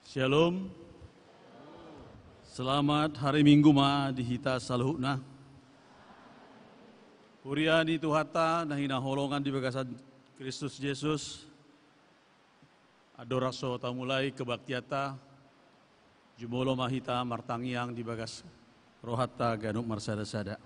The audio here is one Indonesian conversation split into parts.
Shalom. Selamat hari Minggu ma di hita saluhna. Huriani Tuhata nahina holongan di bagasan Kristus Yesus. Adoraso tamulai kebaktiata. Jumolo mahita martangiang di bagas rohata ganuk marsada-sada.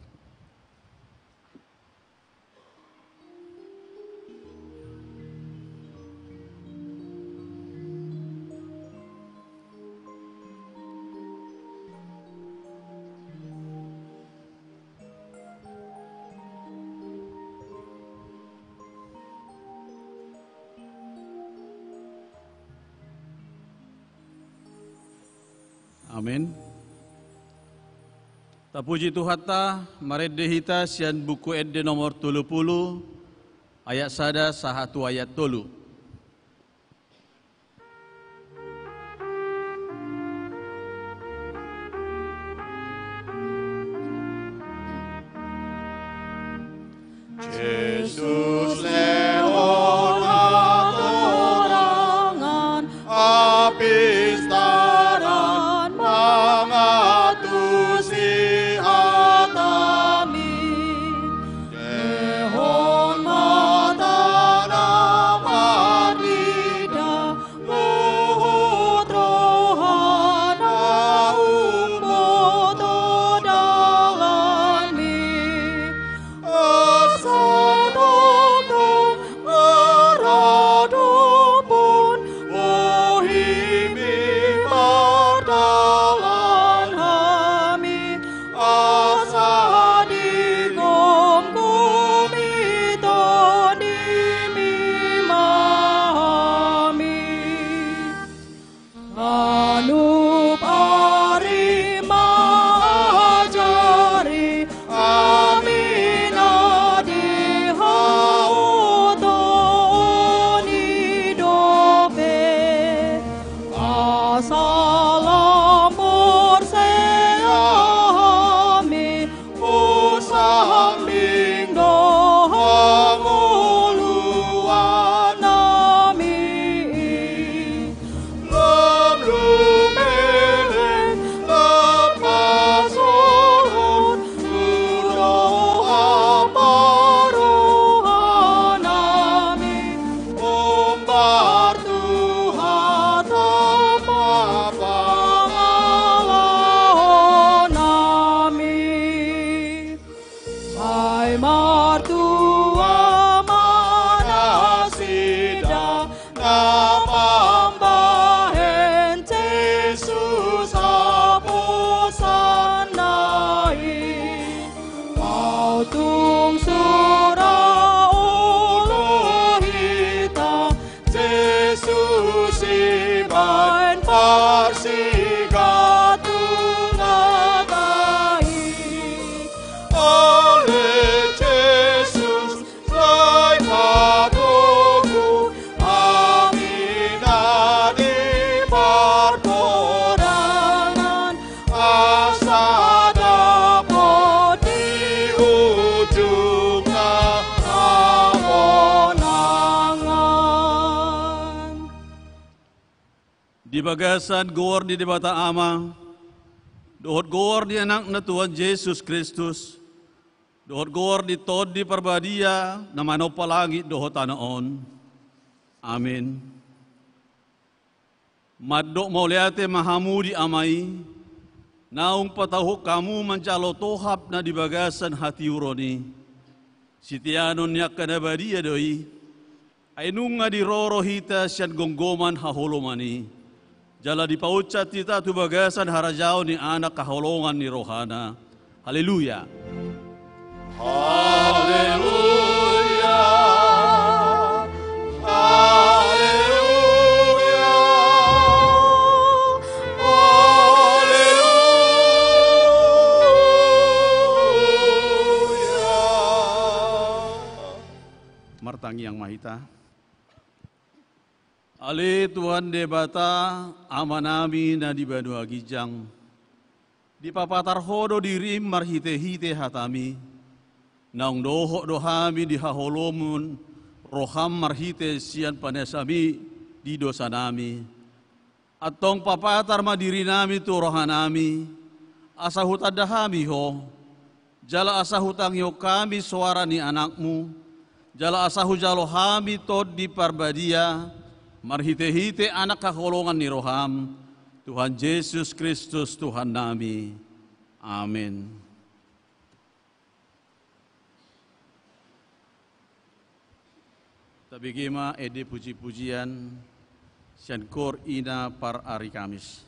Amin. Tapuji Tuhata, marede hita sian buku edde nomor 30, ayat sada sahatu ayat tolu. Yesus lewat atorangan abis taran mangatusi hatami dehon matana marlida luhut rohana umboto dalami Di bagasan gor di debata ama, dohot gor di anak na Tuhan Yesus Kristus, dohot gor di tod di perbadia, namano palangit dohot anaon. Amin. Maddo mauliate mahamu di amai, naung patahuk kamu mencalo tohap na di bagasan hati uroni. Sitianon yak kanabadia doi, ainung nga di roro hita siyan gonggoman haholomani. Jala di paucat kita tu bagasan harajao ni anak kaholongan ni rohana. Haleluya. Haleluya. Haleluya. Haleluya. Martangi yang mahita. Ale Tuhan debata amanami na di Banua Gijang. Di papatar hodo dirim marhite-hite hatami. Naung doho dohami di haholomun roham marhite sian panesami di dosa nami. Atong papatar madiri nami tu rohanami, asahut adahami ho, jala asahutang yo kami suara ni anakmu, jala asahu jalo hami tod di parbadia, marhite-hite anak kakolongan ni roham, Tuhan Yesus Kristus Tuhan nami. Amin. Tabigima ede puji-pujian, Siankor ina par hari Kamis.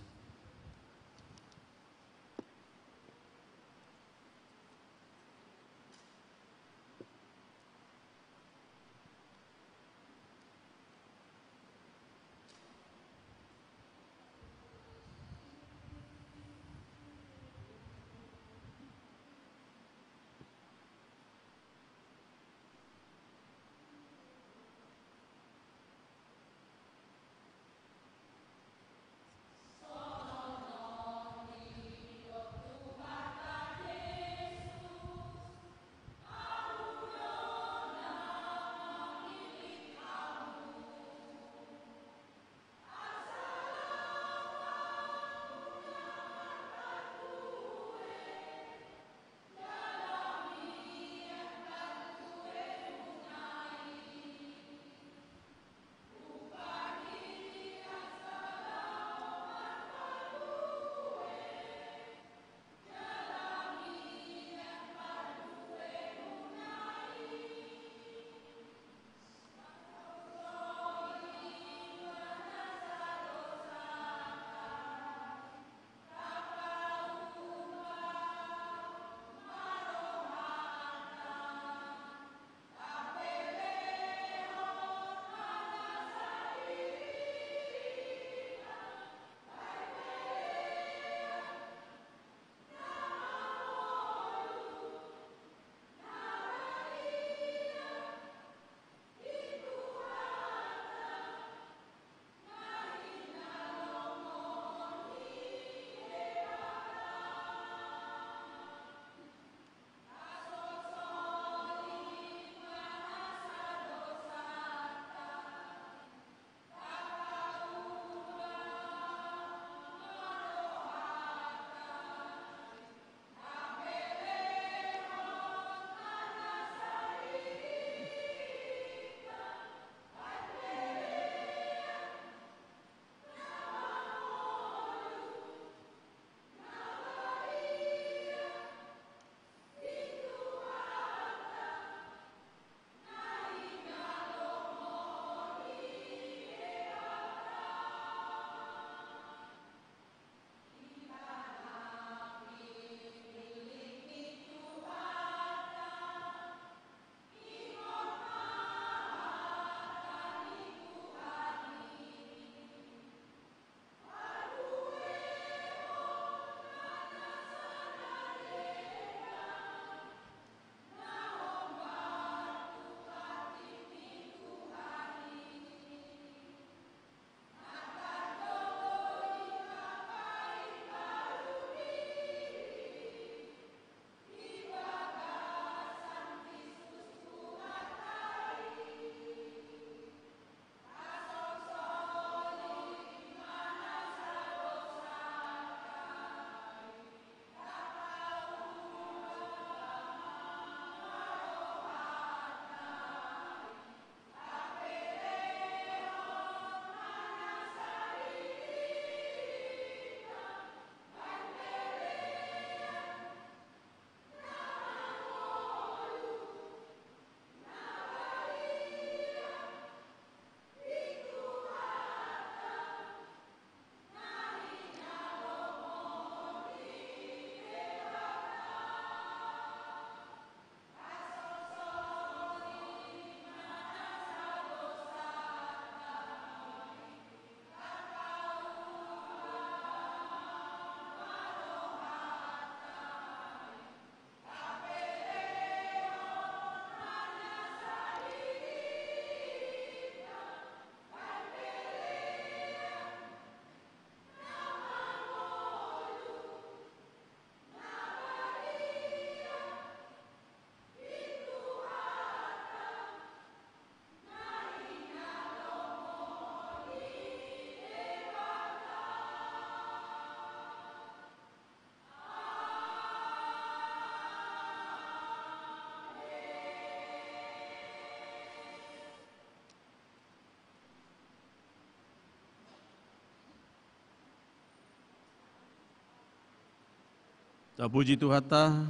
Puji Tuhata,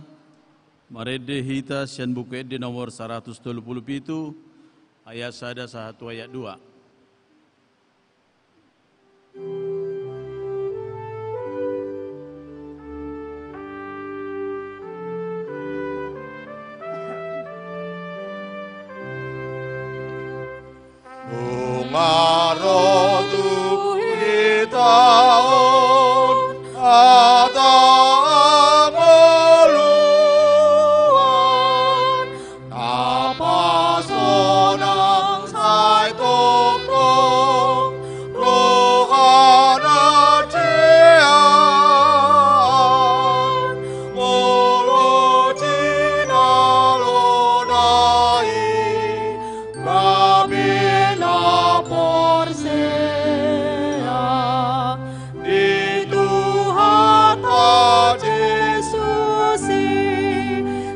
marede hita sian buku ede nomor 137 ayat 1 ayat 2. Marotu itaon adang oluan napasonang sai tokong rohana cian molo cinalonai kabila Porsea di Tuhan Yesus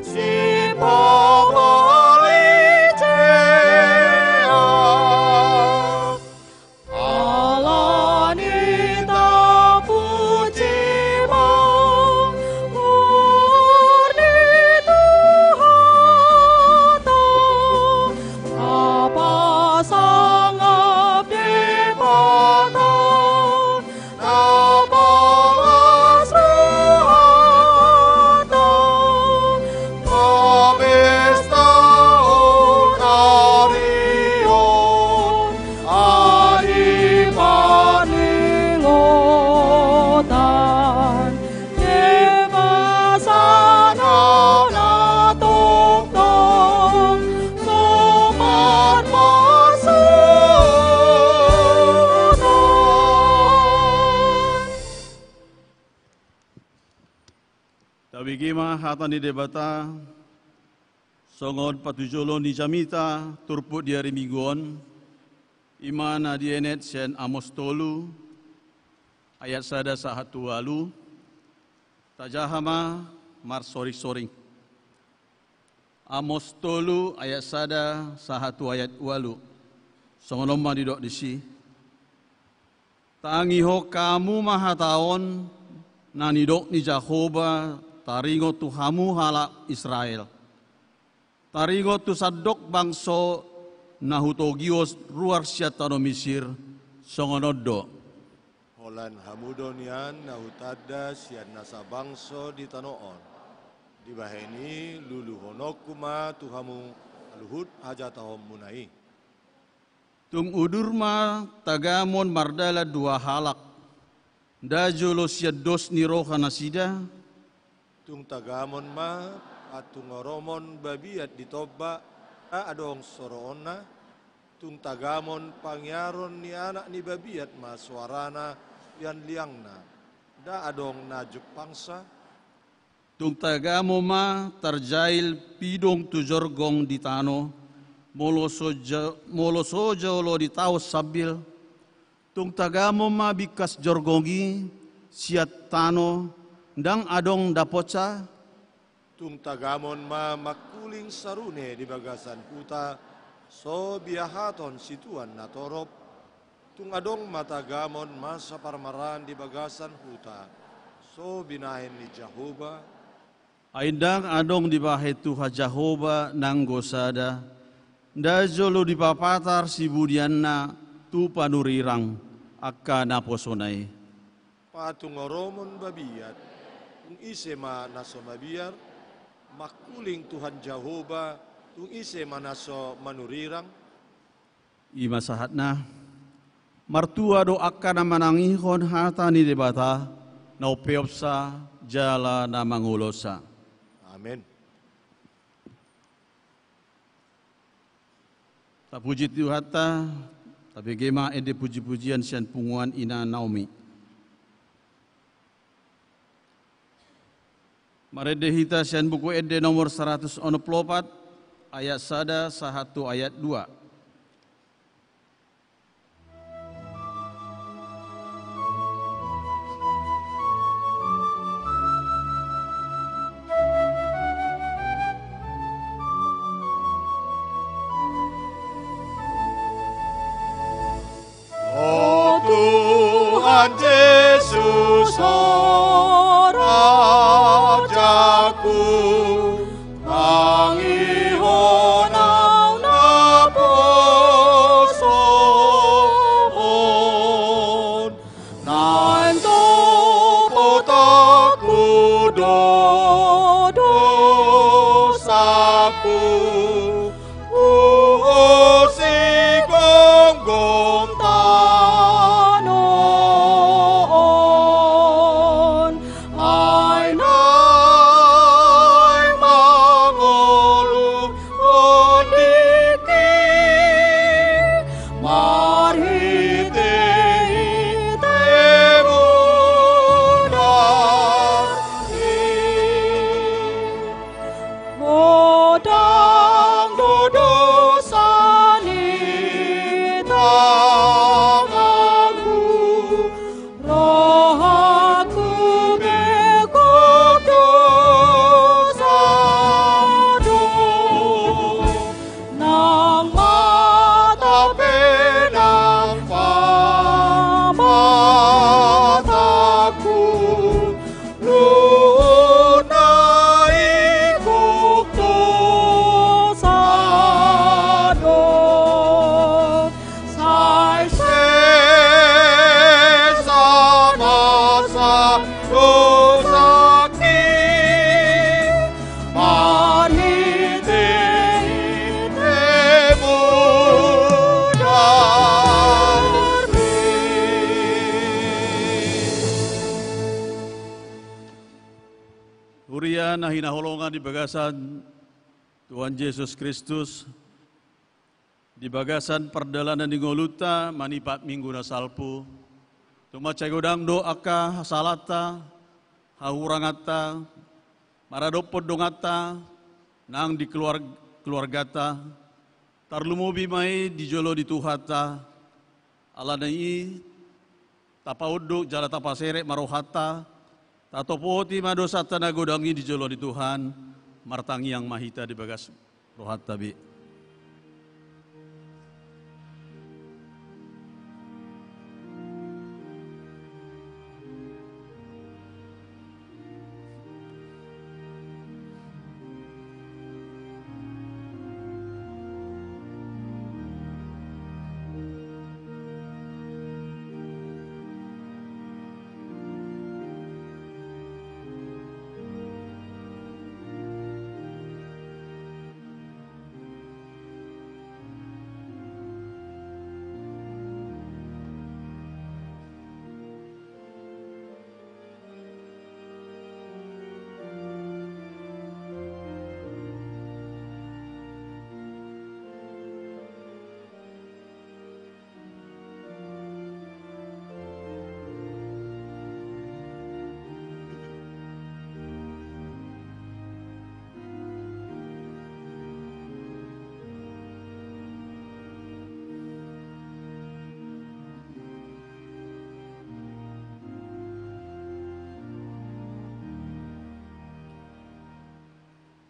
si Pavalicea Allah nita puji murni Tuhan apa sangap di mata nabalas ruhata pamesta onarion adi paningotan Devasana na tokong somat Tabigima hatan di debata, songon patujolo ni jamita, turput di hari mingguan, imana di enet sen Amos tolu, ayat 1 walu, tajahama mar soring-soring. Amos tolu ayat 1 ayat walu, songon omah didok disi. Tangiho kamu mahataon, nanidok ni Jehovah, taringo Tuhamu hala Israel. Taringo tu sadok bangso nahutogios ruar siatano Misir songonodo. Holan hamudonian nahutada sian nasa bangso di tanoon. Di baheni lulu honokuma Tuhamu aluhut hajatahom munai. Tung udurma tagamon mardala dua halak. Dajolo siados ni roha nasida. Tung tagamon ma atung oromon babiat di toba adong soroona. Tung tagamon pangyaron ni anak ni babiat ma suarana yan liangna. Da adong najuk pangsa. Tung tagamo ma tarjail pidong tujorgong di tano. Molosojo lo di tao sabil. Tung tagamo ma bikas jorgongi siat tano. Dang adong dapoca. Tung tagamon ma makuling sarune di bagasan huta. So biahaton situan natorop. Tung adong matagamon masa parmaran di bagasan huta. So binahin ni Jehovah. Aindang adong di bahe Tuhan Jehovah nang gosada. Dajolo di papatar si budianna tu panurirang akka naposonai. Patung oromon babiat. Tung ise ma naso mabiar. Makuling Tuhan Jehovah. Tung ise ma naso manurirang. Ima sahatna. Martua do akka na manangihon hata ni debata. Naupeopsa jala na mangulosa. Amin. Tapuji Tuhata. Tapi gema ede puji-pujian sian punguan ina Naomi. Marede hita sian buku ede nomor 144 ayat 1 ayat 2. Oh Tuhan Yesus ora Pangihon na pusoon, nanto potaku dosaku, si gonggong tanon, ay nay mangolu kondiki, marhite Modang dodosani tanganku, rohaku begok dosado, nang mata penang pamataku, lunai kok dosado, sai sesa masa dosaki, marhite Urian na hinaholongan di bagasan Tuhan Yesus Kristus, di bagasan perdalanan di ngoluta manipat minggu na salpu, tumacay godang doaka salata, hahurangata, maradopod dongata, nang di keluargata, tarlumubi mai di jolo di tuhata, alanai tapauduk jala tapasere marohata, tatopoti madosata na godangi di jolo di Tuhan, martangi yang mahita di bagas rohat tabi.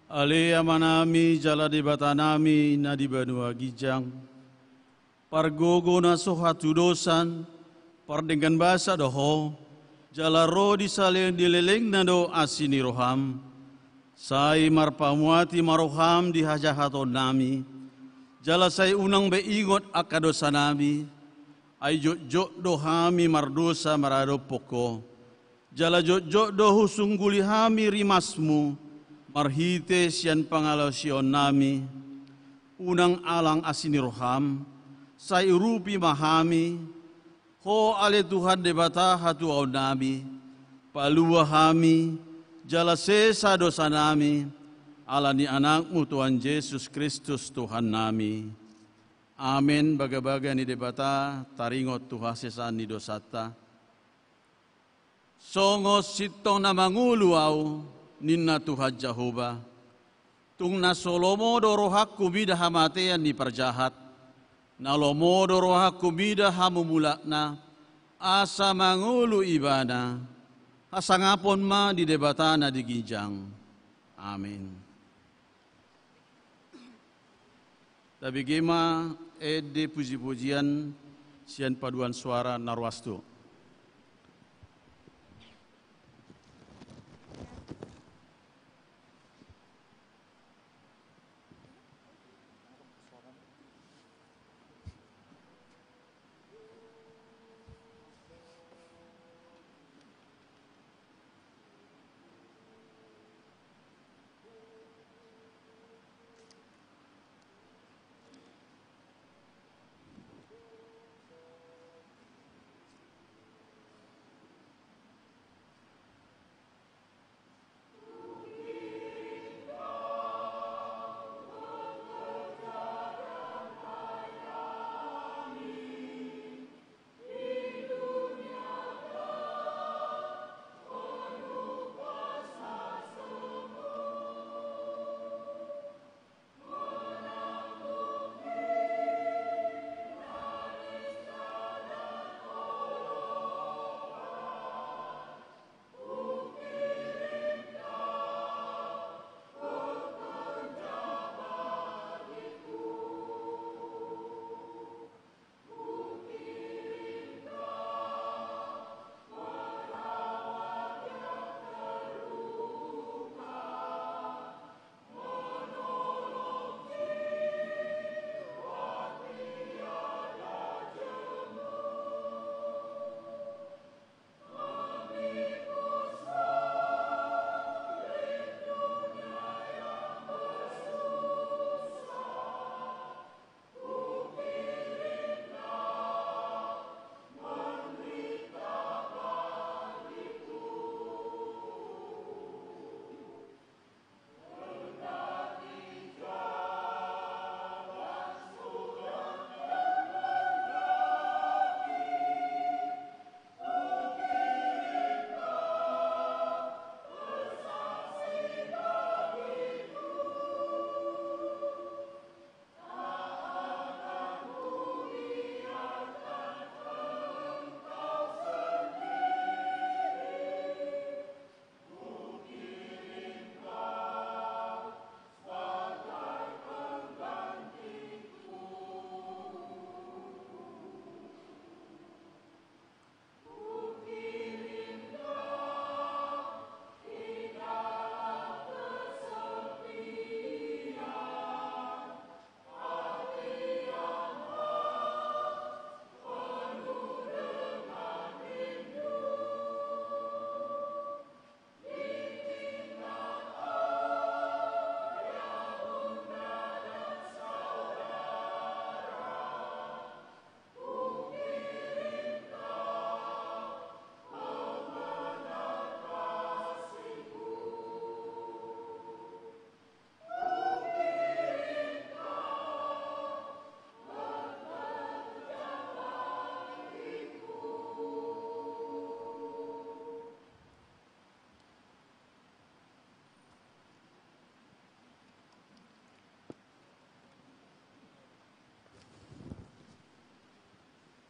Ale amanami jala di batanami na di banua gijang, pargogo na sohatu dosan, pardengan basa doho, jala ro di saleng dileleng na do asini roham, sai marpamuati maroham di hajahaton nami, jala sai unang beingot akadosa nami, ay jok dohami mardosa marado poko, jala jok dohu sungguli hami rimasmu, marhite sian pangalasion nami, unang alang asini roham, sai rupi mahami, ho ale Tuhan debata hatu au nami, palua hami, jala sesa dosa nami, alani anakmu Tuhan Yesus Kristus Tuhan nami. Amin. Baga-baga ni debata taringot Tuhan sesa ni dosata. Songo sitong na mangulu au, ninna Tuhan Jehovah, tung na solomo dorohak kumida hamatean ni perjahat, na lomo dorohak kumida hamumulakna, asa mangulu ibana, asangapon ma di debatana di ginjang. Amin. Tapi gema ede puji-pujian sian paduan suara narwastu.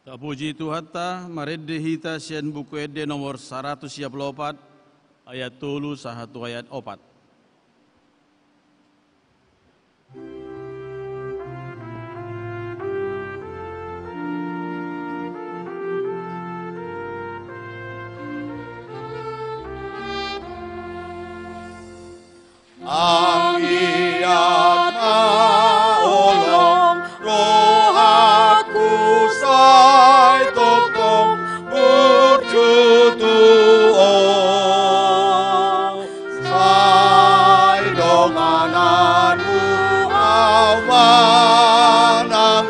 Puji Tuhan ta maredde hita sian buku ede nomor 134 ayat 3 sahatu ayat 4. Anggiat olong rohaku sai tokong burjutuo sai dongananmu awanam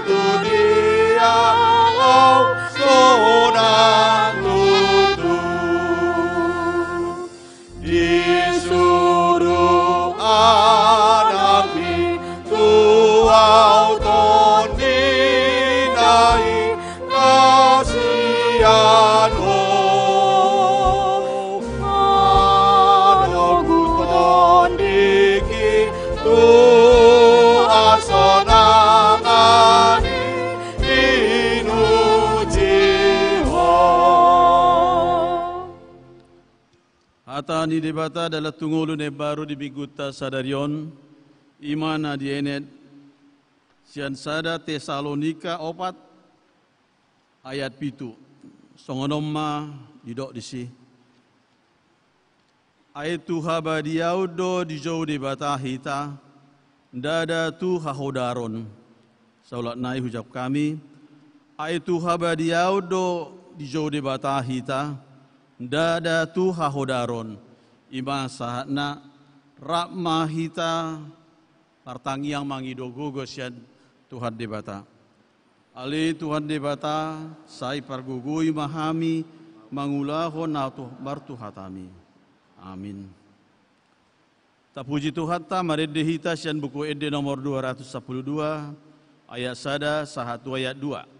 tu dia au sonang tutu disuruh anami tuau toninai kasihan anogu tondiki asonangani inujiho. Hata ni debata adalah tungulu ne baru di biguta sadarion imana di enet sian sada Tesalonika 4 ayat 7 songonomma didok disi ayat tu habadiaudo di jauh debata hita dada tu hahodaron saulat nai hujab kami ayat tu habadiaudo di jauh debata hita dada tu hahodaron ima sahatna rakma hita partangi yang mangidogo gosian Tuhan debata ali Tuhan debata sai pargugui mahami mangulaho nautu bartu hatami amin. Tapuji Tuhan ta maredde hita sian buku ede nomor 212 ayat sada sahatu ayat 2.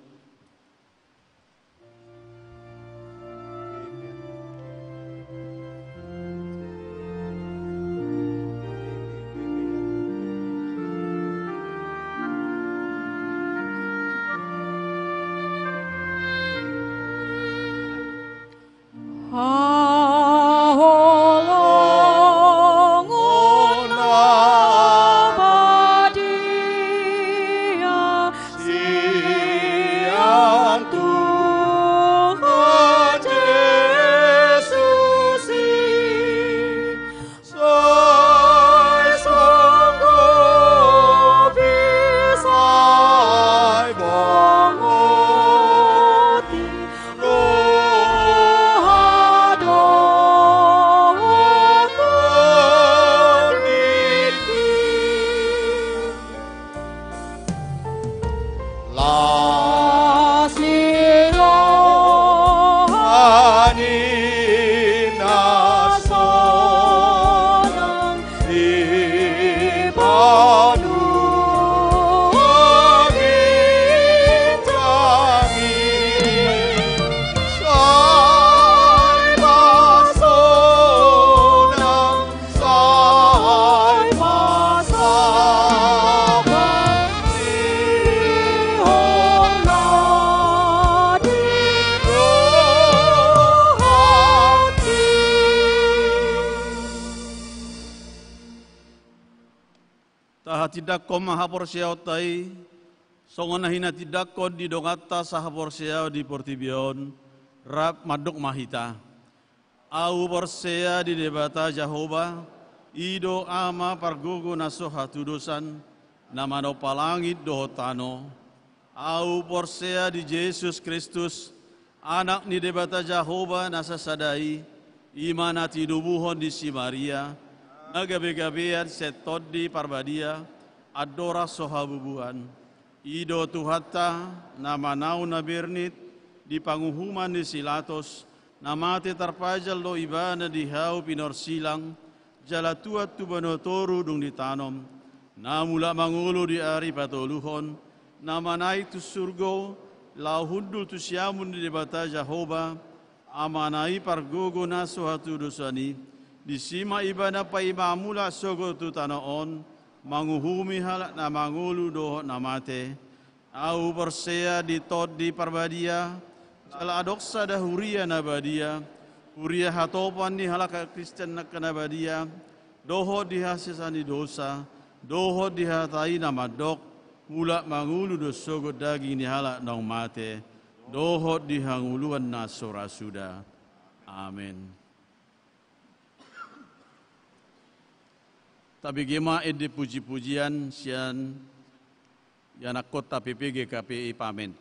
Tidakko mahaporsiao tai songona hina tidakko di dongata sahaporsiao di portibion rap maduk mahita au porsea di debata Jahoba ido ama pargugu naso hatudusan nama no palangit dohotano au porsea di Yesus Kristus anak ni debata Jahoba nasa sadai imana tidubuhon di si Maria nagabe-gabean setodi parbadia adora sohabubuan ido tuhata nama nau nabirnit di panguhuman di silatos namate tarpajal do ibana di hau pinor silang jalatuat tu banotoru dung ditanom namula mangulu di ari patoluhon nama nai tu surgo lau hundul tu siamun di debata Jahoba amanai pargogo naso hatu dosani di sima ibana pa imamula sogo tu tanaon manguhumi halak na mangulu doh namate Au persea di tod di parbadia, jala adoksa dah huria nabadia, huria hatopan di halaka Kristen nak nabadia, doho di hasisani dosa, doho di hatai nama dok, ulak mangulu dosogo daging di halak nong mate, doho di hanguluan nasora sudah. Amin. Tapi gema ede puji-pujian sian yana kota PPG KPI pamen.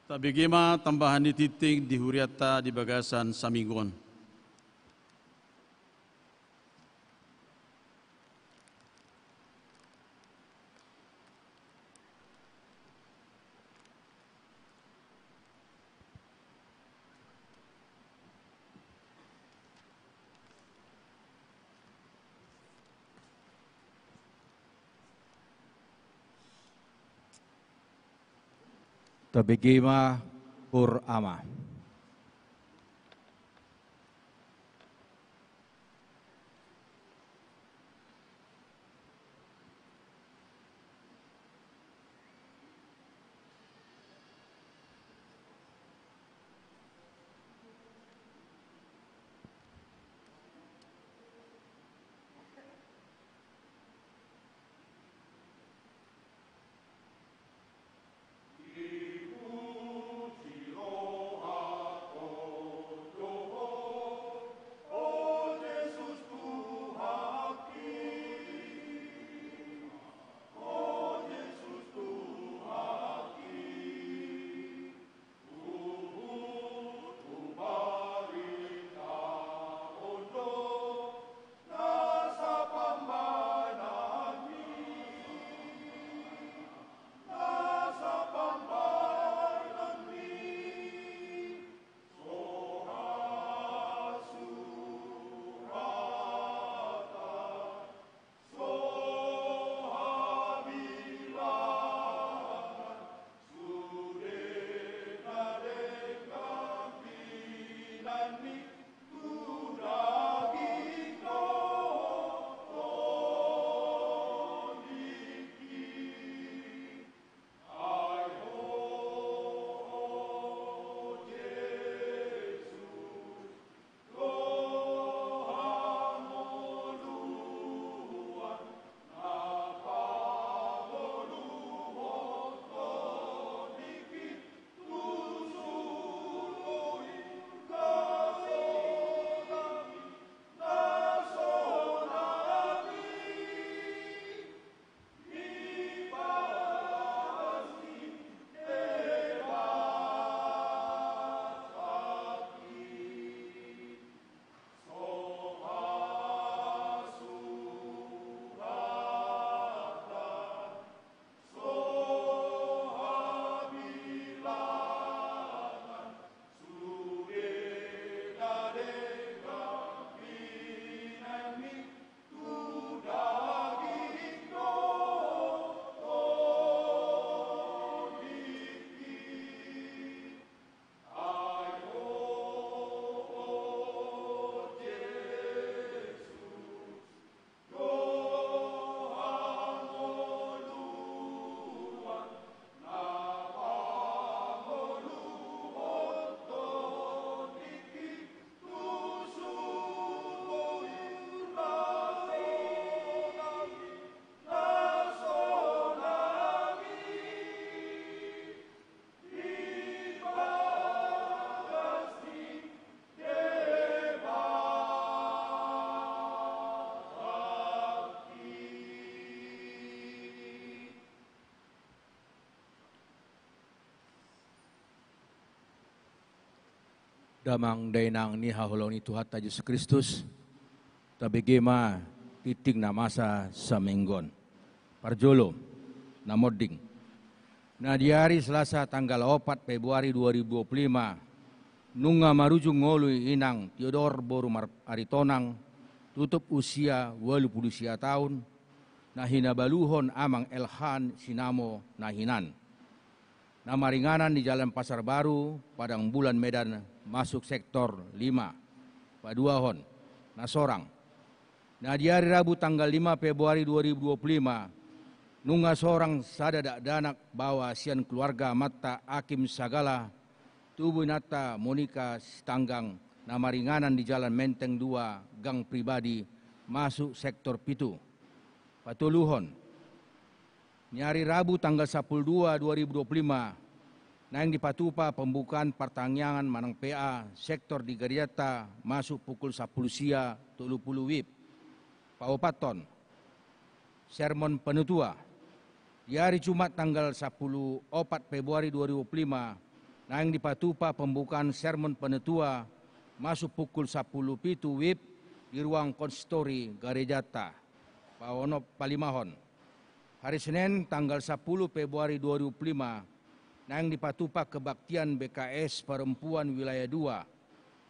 Tapi gema tambahan di titik di huriata di bagasan Saminggon. Tabigima Pur Ama. Damang dainang ni haholoni Tuhan Yesus Kristus, tabigema titing na masa sa Minggon. Parjolo, na modding. Na di hari Selasa tanggal 4 Februari 2025, nunga marujung ngolui inang Theodor Boru Aritonang, tutup usia 80 tahun, na hinabaluhon amang Elhan Sinamo nahinan. Na maringanan di Jalan Pasar Baru, Padang Bulan Medan, masuk sektor 5, Paduahon, na sorang. Nah di hari Rabu tanggal 5 Februari 2025, nunga seorang sadadak danak bawa sian keluarga mata Hakim Sagala, tubuh nata Monika Stanggang, nama ringanan di Jalan Menteng 2, Gang Pribadi, masuk sektor Pitu. Patuluhon, nyari Rabu tanggal 10/2 2025, nang di Patupa pembukaan pertanyaan Manang PA, sektor di Gariata, masuk pukul 10 sia, 30 WIB. Paupaton, sermon penutua. Di hari Jumat tanggal 10/4 Februari 2025, nang di Patupa pembukaan sermon penutua, masuk pukul 10 pitu WIB di ruang konsistori Garejata, Pawono Palimahon. Hari Senin tanggal 10 Februari 2025, nang di Patupa kebaktian BKS Perempuan Wilayah 2,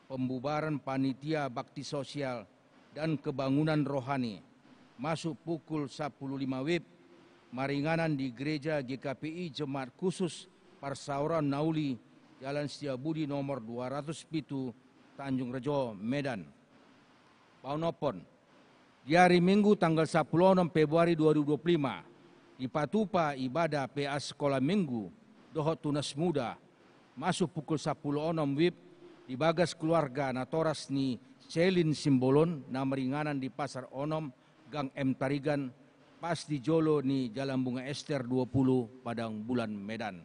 pembubaran panitia bakti sosial dan kebangunan rohani, masuk pukul 10.05 WIB, maringanan di gereja GKPI Jemaat Khusus Parsauran Nauli, Jalan Setiabudi nomor 207, Tanjung Rejo, Medan. Paunopon, di hari Minggu tanggal 10 Februari 2025, di Patupa ibadah PA Sekolah Minggu, Dohot Tunas Muda, masuk pukul 10.06 WIB, di bagas keluarga Natoras ni Celin Simbolon, nama ringanan di Pasar Onom, Gang M Tarigan, pas di Jolo ni Jalan Bunga Ester 20, Padang Bulan, Medan.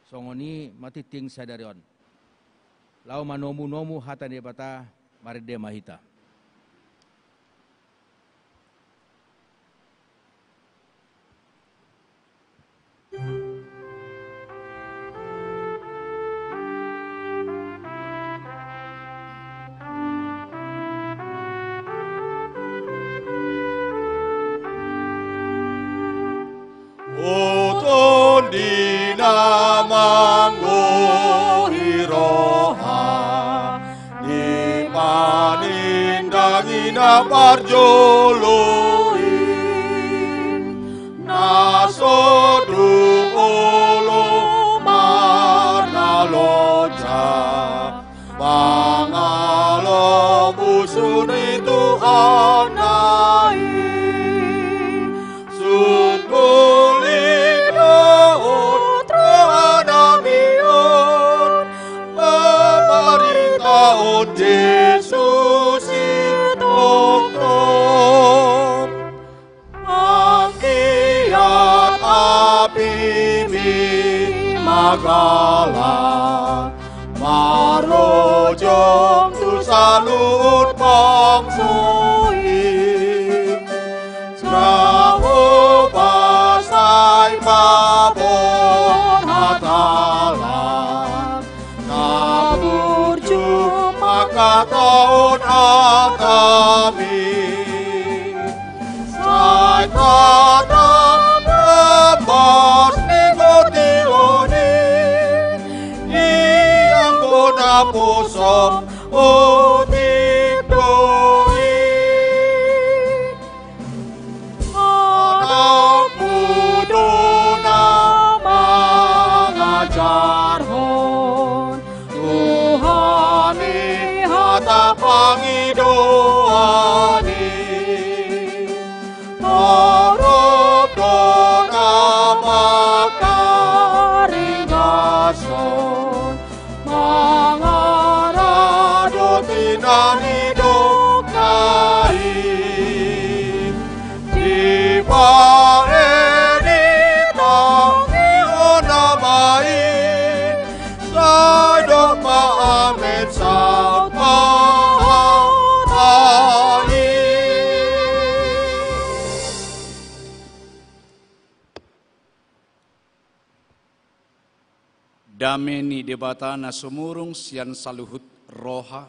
Songoni matiting sadarion. Lau manomu-nomu hata debata, mari de mahita. Oton dinamanggo hiroha di panindangina parjoloi nasodu olo marnaloja pangalo busuni Tuhanai Yesus itokon angkiat api magala marojong tu salut pangsui Jawa pasai pabon hatala tahun kami saya tatap tembus nikotioni yang guna pusok utipdoi anak budona mengajar hon Tuhani hata pangidoani Torop dona makaringason mangarado tinani dokai di paeni tangi onamai sadok maamet Dameni debata na sumurung sian saluhut roha,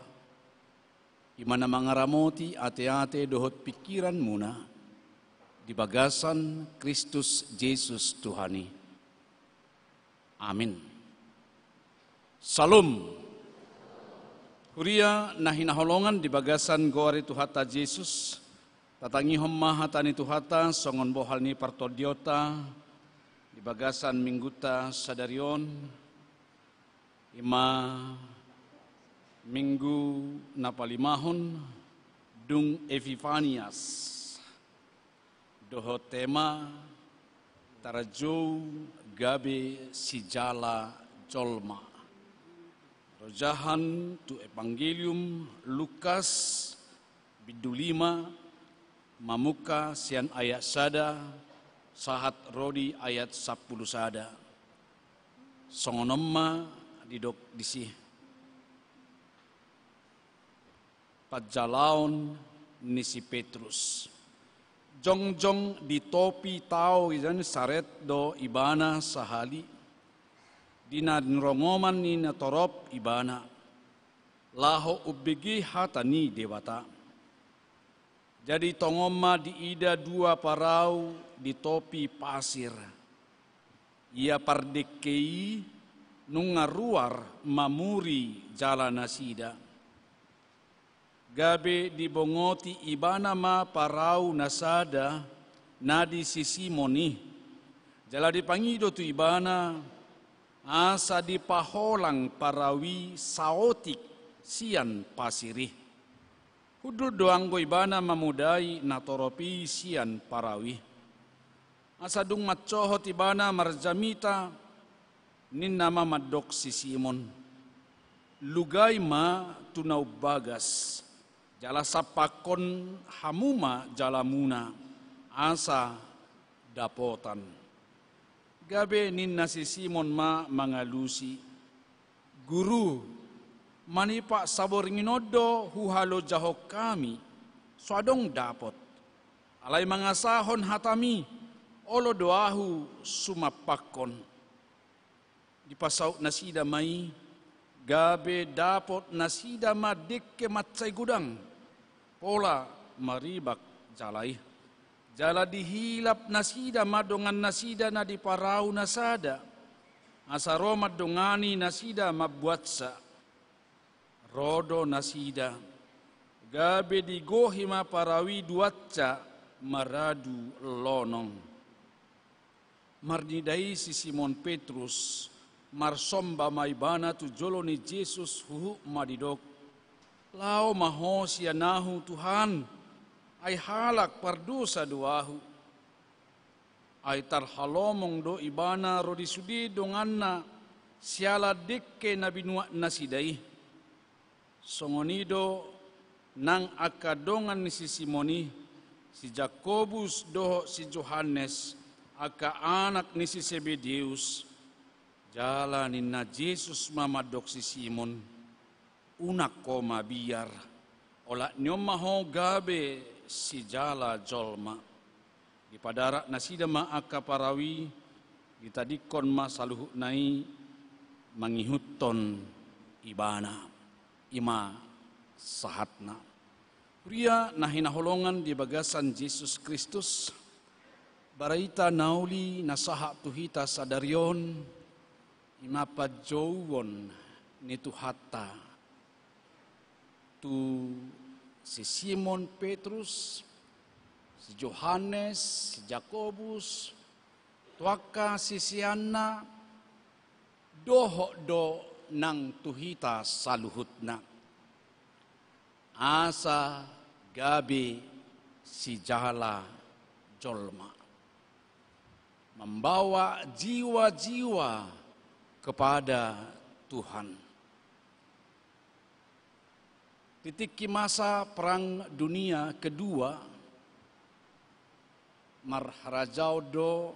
imana mangaramoti ate-ate dohot pikiran muna, di bagasan Kristus Yesus Tuhani. Amin. Salum. Huria nahinaholongan di bagasan goari Tuhata Yesus, tatangi homma hatani Tuhata songon bohal ni partodiota, di bagasan mingguta sadarion, ima minggu napalimahon dung Epifanias doho tema tarajou gabe sijala jolma rojahan tu Evangelium Lukas bidu 5 mamuka sian ayat sada sahat rodi ayat 10 sada songonomma didok disih pajalaon nisi Petrus jongjong di topi tau izan saret do ibana sahali dina nrongoman ni natorop ibana laho ubegi hatani dewata jadi tongoma di ida dua parau di topi pasir ia pardekei nungaruar mamuri jalan nasida gabe dibongoti ibana ma parau nasada nadi sisimoni jala dipangido tu ibana asa dipaholang parawi saotik sian pasiri hudul doang go ibana mamudai natoropi sian parawi asa dung macohot ibana marjamita nin nama madok sisimon lugai ma tunau bagas jala sapakon hamuma jalamuna asa dapotan gabe ninna si Simon ma mangalusi guru manipa saboringinodo huhalo jahok kami swadong dapot alai mangasahon hatami olo doahu sumapakon dipasau nasida mai gabe dapot nasida ma dekke matsai gudang pola maribak jalai jala dihilap nasida madongan nasida na di parau nasada asaro madongani nasida mabuatsa rodo nasida gabe digohima parawi duatsa maradu lonong marnidai si Simon Petrus marsomba maibana tu jolo ni Jesus huhu madidok lao maho sianahu Tuhan ay halak pardosa doahu ay tarhalomong do ibana rodi sudi donganna siala dekke nabinua nasidai songonido nang akadongan ni si Simoni si Jakobus doho si Johannes aka anak ni si Zebedeus jalanin na Jesus mamadok si Simon unak ko mabiar ola nyomaho gabe si jala jolma di padara nasida ma aka parawi ditadikon ma saluhu nai mangihutton ibana ima sahatna pria nahinaholongan di bagasan Jesus Kristus baraita nauli nasaha tuhita sadarion ima pajowon nitu hatta tu si Simon Petrus, si Johannes, si Jakobus, tuaka si Sianna, doho do nang tuhita saluhutna. Asa gabi si jala jolma. Membawa jiwa-jiwa kepada Tuhan. Titik masa perang dunia kedua marharajau do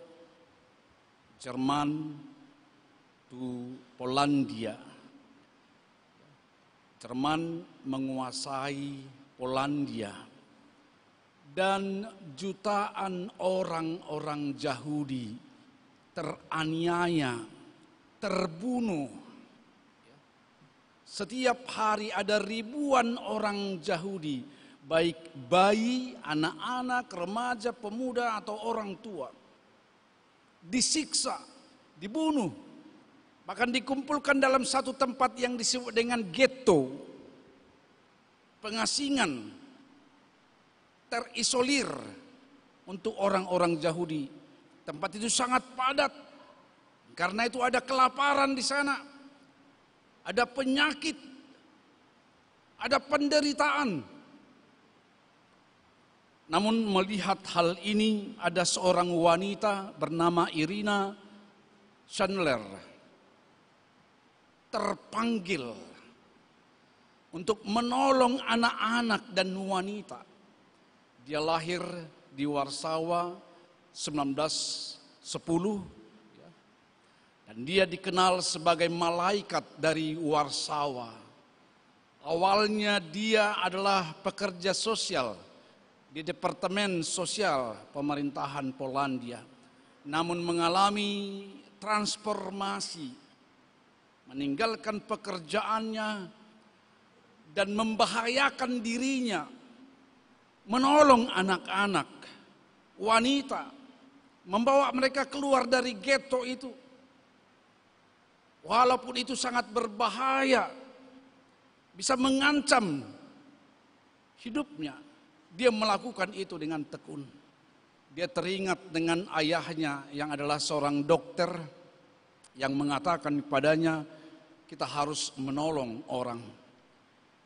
Jerman tu Polandia. Jerman menguasai Polandia dan jutaan orang-orang Yahudi teraniaya, terbunuh. Setiap hari ada ribuan orang Yahudi, baik bayi, anak-anak, remaja, pemuda atau orang tua. Disiksa, dibunuh, bahkan dikumpulkan dalam satu tempat yang disebut dengan ghetto. Pengasingan, terisolir untuk orang-orang Yahudi. Tempat itu sangat padat, karena itu ada kelaparan di sana. Ada penyakit, ada penderitaan. Namun melihat hal ini, ada seorang wanita bernama Irina Chandler terpanggil untuk menolong anak-anak dan wanita. Dia lahir di Warsawa 1910 dan dia dikenal sebagai malaikat dari Warsawa. Awalnya dia adalah pekerja sosial di Departemen Sosial Pemerintahan Polandia, namun mengalami transformasi, meninggalkan pekerjaannya dan membahayakan dirinya, menolong anak-anak, wanita, membawa mereka keluar dari ghetto itu. Walaupun itu sangat berbahaya, bisa mengancam hidupnya, dia melakukan itu dengan tekun. Dia teringat dengan ayahnya yang adalah seorang dokter yang mengatakan kepadanya, kita harus menolong orang.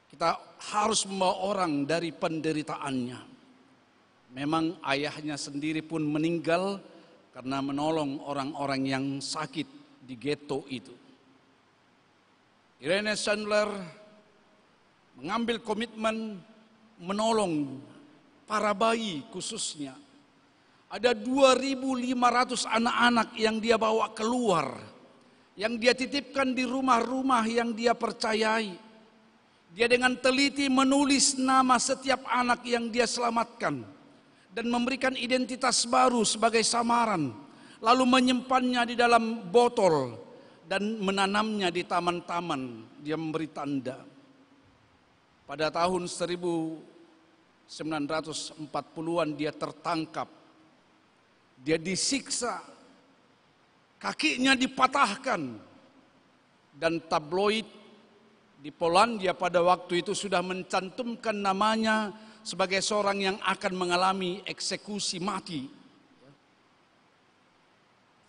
Kita harus membawa orang dari penderitaannya. Memang ayahnya sendiri pun meninggal karena menolong orang-orang yang sakit di ghetto itu. Irina Chandler mengambil komitmen menolong para bayi khususnya. Ada 2.500 anak-anak yang dia bawa keluar, yang dia titipkan di rumah-rumah yang dia percayai. Dia dengan teliti menulis nama setiap anak yang dia selamatkan dan memberikan identitas baru sebagai samaran, lalu menyimpannya di dalam botol dan menanamnya di taman-taman. Dia memberi tanda. Pada tahun 1940-an dia tertangkap. Dia disiksa, kakinya dipatahkan, dan tabloid di Polandia pada waktu itu sudah mencantumkan namanya sebagai seorang yang akan mengalami eksekusi mati.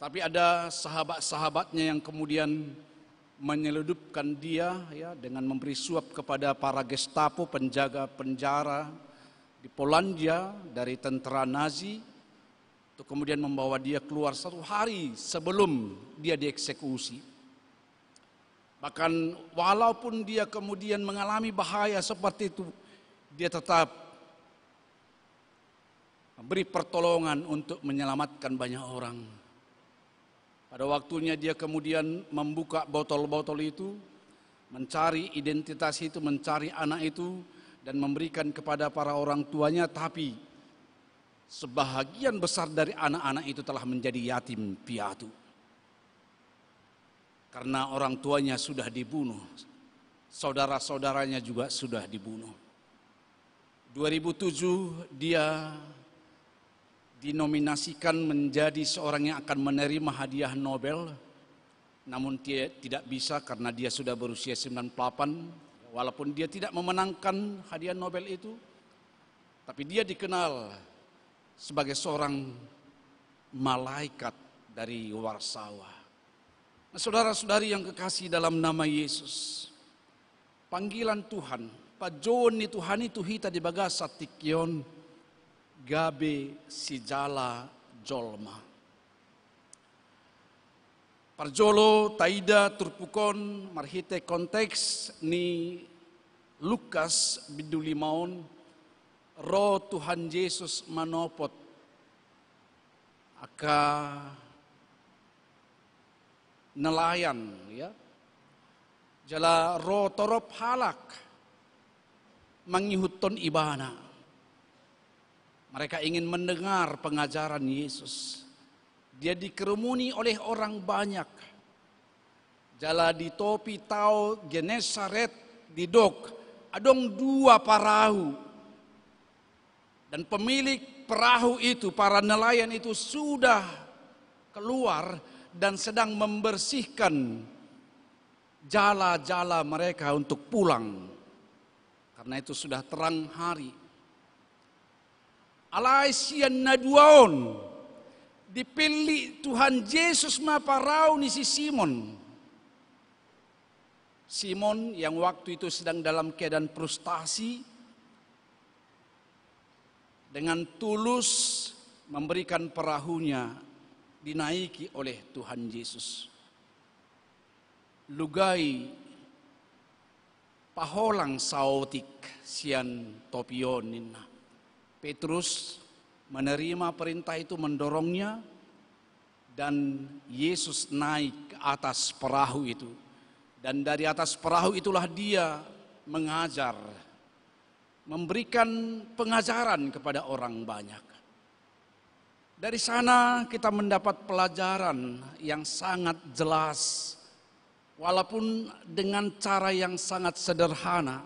Tapi ada sahabat-sahabatnya yang kemudian menyeludupkan dia ya, dengan memberi suap kepada para Gestapo, penjaga penjara di Polandia dari tentara Nazi, untuk kemudian membawa dia keluar 1 hari sebelum dia dieksekusi. Bahkan walaupun dia kemudian mengalami bahaya seperti itu, dia tetap memberi pertolongan untuk menyelamatkan banyak orang. Pada waktunya dia kemudian membuka botol-botol itu, mencari identitas itu, mencari anak itu, dan memberikan kepada para orang tuanya. Tapi sebahagian besar dari anak-anak itu telah menjadi yatim piatu. Karena orang tuanya sudah dibunuh, saudara-saudaranya juga sudah dibunuh. 2007 dia dinominasikan menjadi seorang yang akan menerima hadiah Nobel. Namun dia tidak bisa karena dia sudah berusia 98. Walaupun dia tidak memenangkan hadiah Nobel itu, tapi dia dikenal sebagai seorang malaikat dari Warsawa. Nah, saudara-saudari yang kekasih dalam nama Yesus, panggilan Tuhan, pajoni Tuhan itu hita di bagasa tikyon, gabe sijala jolma. Parjolo taida turpukon marhite konteks ni Lukas bidulimaon roh Tuhan Yesus manopot aka nelayan ya. Jala roh torop halak mangihuton ibana. Mereka ingin mendengar pengajaran Yesus. Dia dikerumuni oleh orang banyak. Jala di topi tau Genesaret di dok. Adong 2 perahu. Dan pemilik perahu itu, para nelayan itu sudah keluar dan sedang membersihkan jala-jala mereka untuk pulang. Karena itu sudah terang hari. Alaisian naduaon. Dipilih Tuhan Yesus maparau ni si Simon. Simon yang waktu itu sedang dalam keadaan frustasi. dengan tulus memberikan perahunya dinaiki oleh Tuhan Yesus. Lugai paholang sautik sian topionin. Petrus menerima perintah itu, mendorongnya, dan Yesus naik ke atas perahu itu. Dan dari atas perahu itulah dia mengajar, memberikan pengajaran kepada orang banyak. Dari sana kita mendapat pelajaran yang sangat jelas, walaupun dengan cara yang sangat sederhana,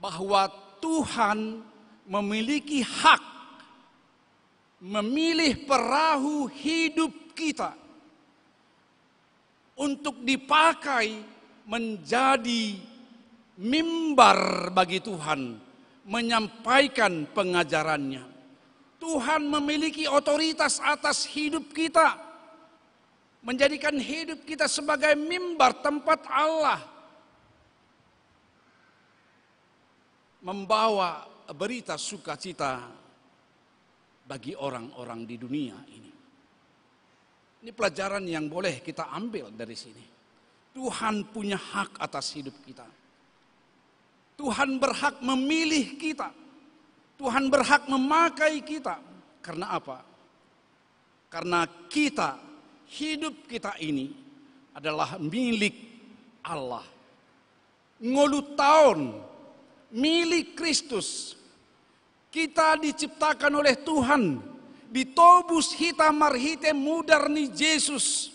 bahwa Tuhan memiliki hak memilih perahu hidup kita untuk dipakai menjadi mimbar bagi Tuhan, menyampaikan pengajarannya. Tuhan memiliki otoritas atas hidup kita, menjadikan hidup kita sebagai mimbar tempat Allah membawa berita sukacita bagi orang-orang di dunia ini. Ini pelajaran yang boleh kita ambil dari sini. Tuhan punya hak atas hidup kita. Tuhan berhak memilih kita. Tuhan berhak memakai kita. Karena apa? Karena kita, hidup kita ini adalah milik Allah. Ngolutaon, milik Kristus. Kita diciptakan oleh Tuhan, ditobus hita marhite mudarni Yesus.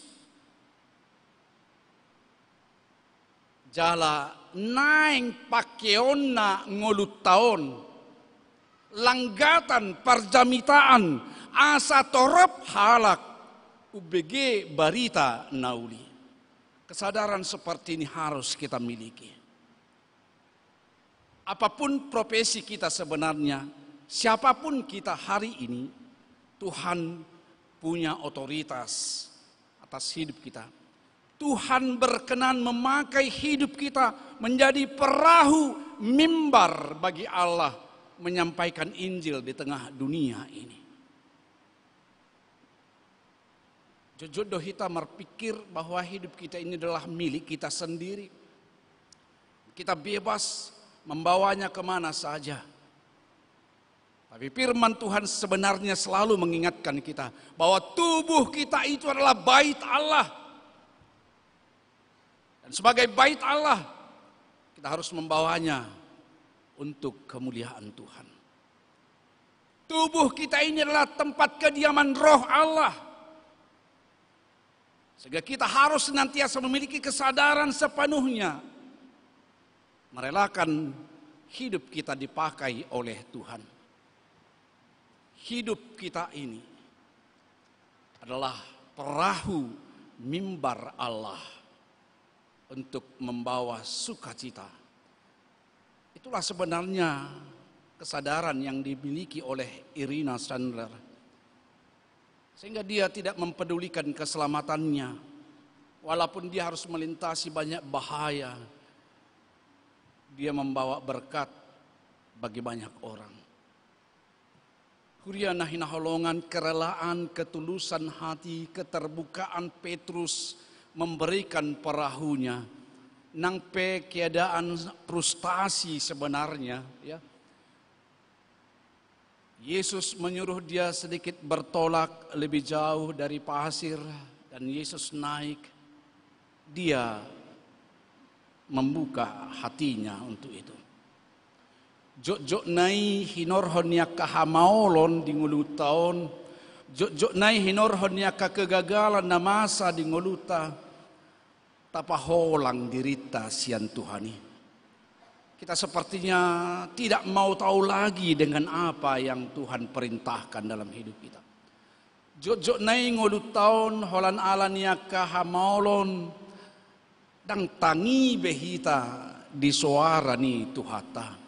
Jala naing pakeonna ngolutaon, langgatan parjamitaan asa torop halak UBG barita nauli. Kesadaran seperti ini harus kita miliki. Apapun profesi kita sebenarnya, siapapun kita hari ini, Tuhan punya otoritas atas hidup kita. Tuhan berkenan memakai hidup kita menjadi perahu mimbar bagi Allah, menyampaikan Injil di tengah dunia ini. Jojodoh kita berpikir bahwa hidup kita ini adalah milik kita sendiri. Kita bebas membawanya kemana saja. Tapi firman Tuhan sebenarnya selalu mengingatkan kita bahwa tubuh kita itu adalah bait Allah. Dan sebagai bait Allah, kita harus membawanya untuk kemuliaan Tuhan. Tubuh kita ini adalah tempat kediaman roh Allah. Sehingga kita harus senantiasa memiliki kesadaran sepenuhnya, merelakan hidup kita dipakai oleh Tuhan. Hidup kita ini adalah perahu mimbar Allah untuk membawa sukacita. Itulah sebenarnya kesadaran yang dimiliki oleh Irina Sandler. Sehingga dia tidak mempedulikan keselamatannya. Walaupun dia harus melintasi banyak bahaya, dia membawa berkat bagi banyak orang. Kuriana hinaholongan, kerelaan, ketulusan hati, keterbukaan Petrus memberikan perahunya. Nang pe keadaan frustasi sebenarnya, ya. Yesus menyuruh dia sedikit bertolak lebih jauh dari pasir, dan Yesus naik. Dia membuka hatinya untuk itu. Jok-jok nai hinorhon yak kahamaolon di ngulutaon, jok-jok nai hinorhon yak kegagalan na masa di nguluta, tapaholang dirita sian Tuhani. Kita sepertinya tidak mau tahu lagi dengan apa yang Tuhan perintahkan dalam hidup kita. Jok-jok nai ngulutaon holan alan yak kahamaolon, dang tangi behita di suara ni Tuhata.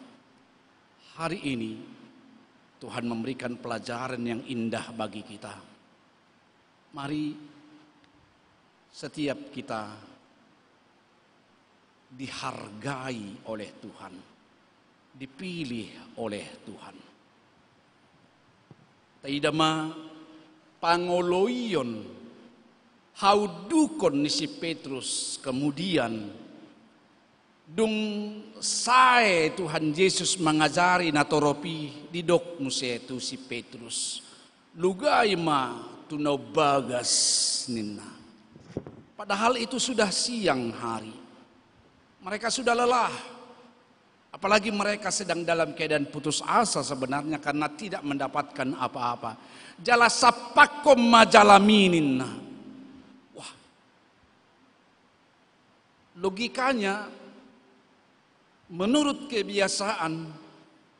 Hari ini Tuhan memberikan pelajaran yang indah bagi kita. Mari setiap kita dihargai oleh Tuhan. dipilih oleh Tuhan. Taidama pangoloion haudukon ni si Petrus kemudian dung sae Tuhan Yesus mengajari natoropi di dok musetu si Petrus lugai ma tunau bagas nina. Padahal itu sudah siang hari, mereka sudah lelah, apalagi mereka sedang dalam keadaan putus asa sebenarnya karena tidak mendapatkan apa-apa. Jala sapakom majalaminin. Wah, logikanya menurut kebiasaan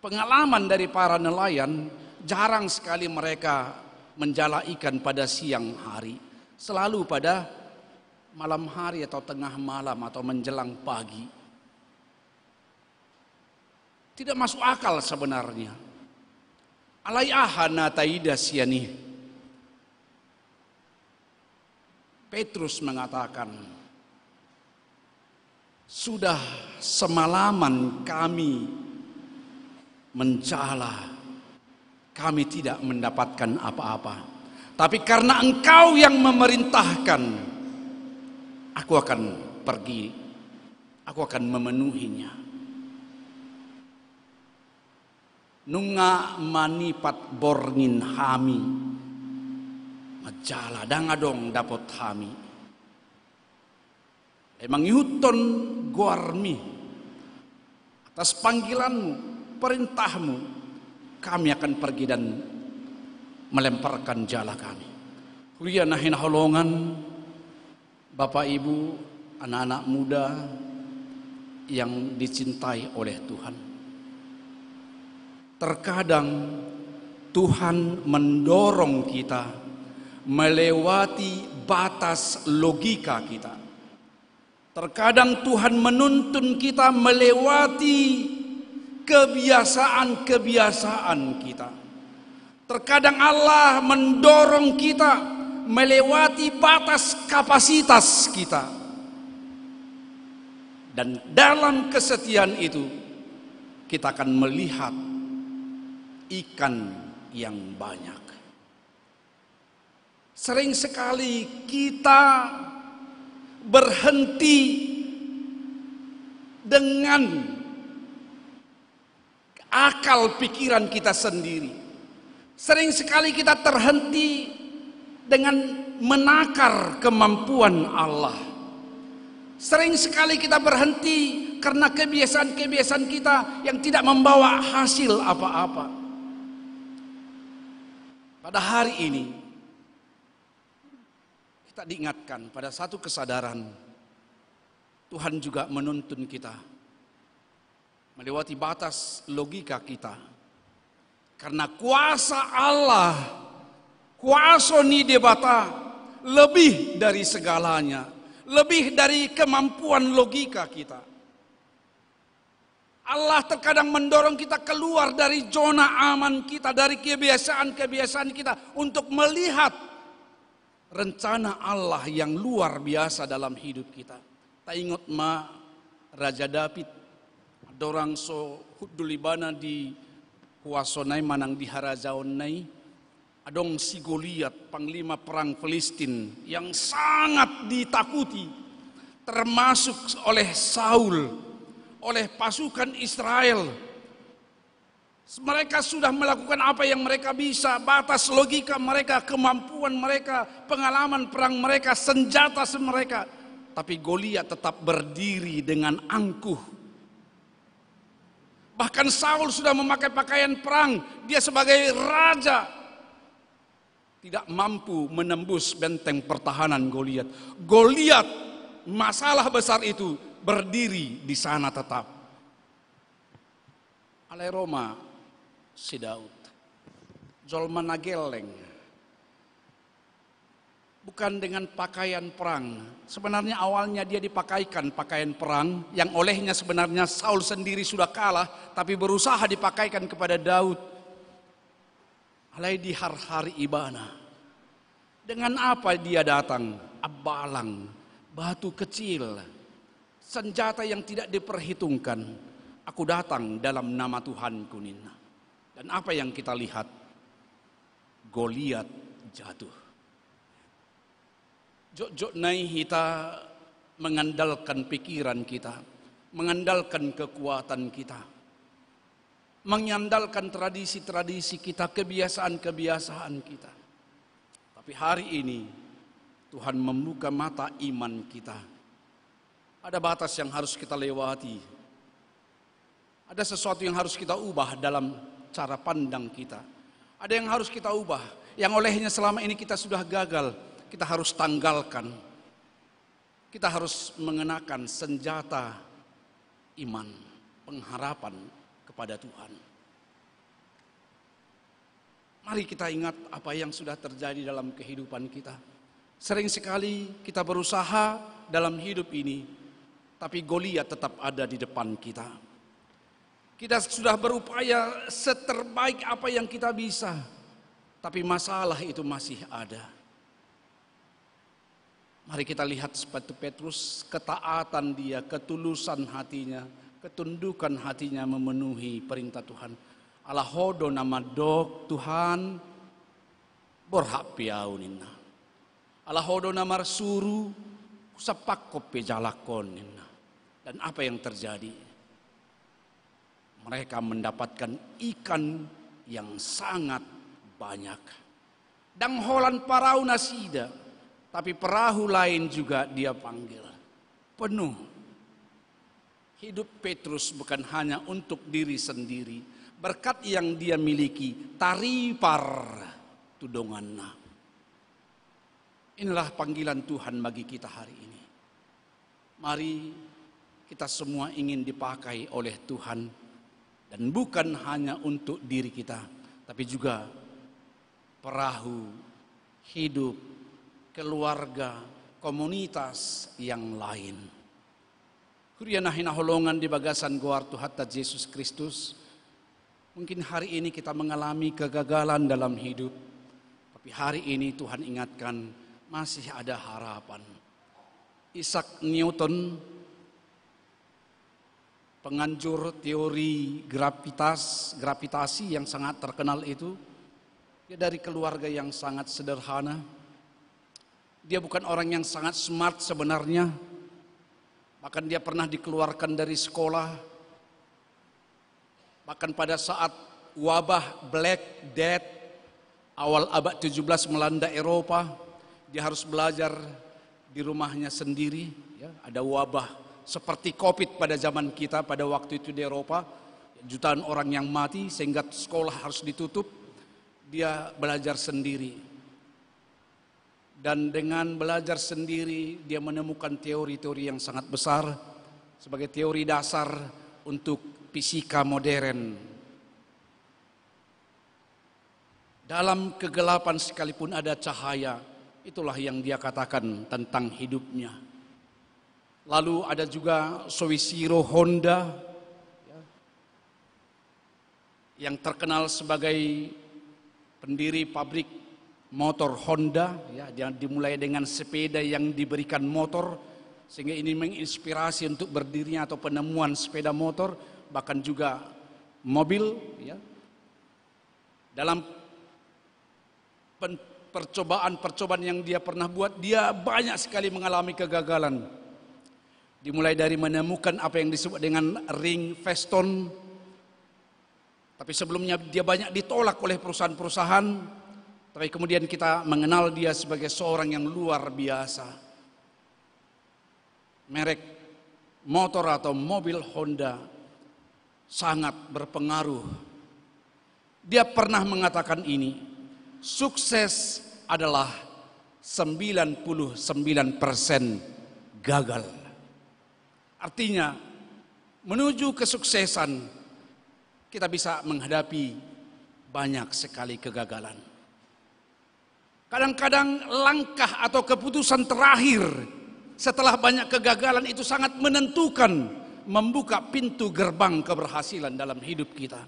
pengalaman dari para nelayan, jarang sekali mereka menjala ikan pada siang hari, selalu pada malam hari atau tengah malam atau menjelang pagi. Tidak masuk akal sebenarnya. Alayahana taida siani. Petrus mengatakan, sudah semalaman kami menjala, kami tidak mendapatkan apa-apa. Tapi karena Engkau yang memerintahkan, aku akan pergi, aku akan memenuhinya. Nunga manipat borngin hami, majala dangadong dapot hami. Emang yuton guarmi, atas panggilanmu, perintahmu, kami akan pergi dan melemparkan jala kami. Kuliah nahin holongan, Bapak Ibu, anak-anak muda yang dicintai oleh Tuhan. Terkadang Tuhan mendorong kita melewati batas logika kita. Terkadang Tuhan menuntun kita melewati kebiasaan-kebiasaan kita. Terkadang Allah mendorong kita melewati batas kapasitas kita. Dan dalam kesetiaan itu kita akan melihat ikan yang banyak. Sering sekali kita berhenti dengan akal pikiran kita sendiri. Sering sekali kita terhenti dengan menakar kemampuan Allah. Sering sekali kita berhenti karena kebiasaan-kebiasaan kita yang tidak membawa hasil apa-apa. Pada hari ini kita diingatkan pada satu kesadaran, Tuhan juga menuntun kita melewati batas logika kita. Karena kuasa Allah, kuasa ni debata, lebih dari segalanya, lebih dari kemampuan logika kita. Allah terkadang mendorong kita keluar dari zona aman kita, dari kebiasaan-kebiasaan kita untuk melihat rencana Allah yang luar biasa dalam hidup kita. Tak ingat ma Raja David, dorang so hudulibana di kuasonai manang di harajaonai, adong si Goliat, panglima perang Filistin yang sangat ditakuti, termasuk oleh Saul, oleh pasukan Israel. Mereka sudah melakukan apa yang mereka bisa, batas logika mereka, kemampuan mereka, pengalaman perang mereka, senjata mereka. Tapi Goliat tetap berdiri dengan angkuh. Bahkan Saul sudah memakai pakaian perang, dia sebagai raja tidak mampu menembus benteng pertahanan Goliat. Goliat, masalah besar itu, berdiri di sana tetap. Alai Roma si Daud, jolma nageleng, bukan dengan pakaian perang. Sebenarnya awalnya dia dipakaikan pakaian perang yang olehnya sebenarnya Saul sendiri sudah kalah, tapi berusaha dipakaikan kepada Daud. Alai di hari ibana, dengan apa dia datang? Abalang, batu kecil, senjata yang tidak diperhitungkan. Aku datang dalam nama Tuhanku Nina. Dan apa yang kita lihat? Goliat jatuh. Jok-jok nai kita mengandalkan pikiran kita, mengandalkan kekuatan kita, mengandalkan tradisi-tradisi kita, kebiasaan-kebiasaan kita. Tapi hari ini Tuhan membuka mata iman kita. Ada batas yang harus kita lewati. Ada sesuatu yang harus kita ubah dalam cara pandang kita. Ada yang harus kita ubah, yang olehnya selama ini kita sudah gagal, kita harus tanggalkan. Kita harus mengenakan senjata iman, pengharapan kepada Tuhan. Mari kita ingat apa yang sudah terjadi dalam kehidupan kita. Sering sekali kita berusaha dalam hidup ini, tapi Goliat tetap ada di depan kita. Kita sudah berupaya seterbaik apa yang kita bisa, tapi masalah itu masih ada. Mari kita lihat seperti Petrus, ketaatan dia, ketulusan hatinya, ketundukan hatinya memenuhi perintah Tuhan. Allah hodo nama dok Tuhan berhak piaunina. Allah hodo nama suru kusapak kope jalakonina. Dan apa yang terjadi? Mereka mendapatkan ikan yang sangat banyak. Dangholan parau nasida, tapi perahu lain juga dia panggil. Penuh. Hidup Petrus bukan hanya untuk diri sendiri. Berkat yang dia miliki, taripar tudonganna. Inilah panggilan Tuhan bagi kita hari ini. Mari kita semua ingin dipakai oleh Tuhan. Dan bukan hanya untuk diri kita, tapi juga perahu, hidup, keluarga, komunitas yang lain. Kurianahina holongan di bagasan goar Tuhan Yesus Kristus. Mungkin hari ini kita mengalami kegagalan dalam hidup, tapi hari ini Tuhan ingatkan masih ada harapan. Isaac Newton, penganjur teori gravitasi yang sangat terkenal itu, dia dari keluarga yang sangat sederhana. Dia bukan orang yang sangat smart sebenarnya. Bahkan dia pernah dikeluarkan dari sekolah. Bahkan pada saat wabah Black Death awal abad 17 melanda Eropa, dia harus belajar di rumahnya sendiri. Ya, ada wabah seperti COVID pada zaman kita pada waktu itu di Eropa, jutaan orang yang mati sehingga sekolah harus ditutup. Dia belajar sendiri. Dan dengan belajar sendiri dia menemukan teori-teori yang sangat besar sebagai teori dasar untuk fisika modern. Dalam kegelapan sekalipun ada cahaya, itulah yang dia katakan tentang hidupnya. Lalu ada juga Soichiro Honda yang terkenal sebagai pendiri pabrik motor Honda. Dia dimulai dengan sepeda yang diberikan motor, sehingga ini menginspirasi untuk berdirinya atau penemuan sepeda motor, bahkan juga mobil. Dalam percobaan-percobaan yang dia pernah buat, dia banyak sekali mengalami kegagalan. Dimulai dari menemukan apa yang disebut dengan ring Feston. Tapi sebelumnya dia banyak ditolak oleh perusahaan-perusahaan. Tapi kemudian kita mengenal dia sebagai seorang yang luar biasa. Merek motor atau mobil Honda sangat berpengaruh. Dia pernah mengatakan ini, sukses adalah 99% gagal. Artinya, menuju kesuksesan, kita bisa menghadapi banyak sekali kegagalan. Kadang-kadang langkah atau keputusan terakhir setelah banyak kegagalan itu sangat menentukan, membuka pintu gerbang keberhasilan dalam hidup kita.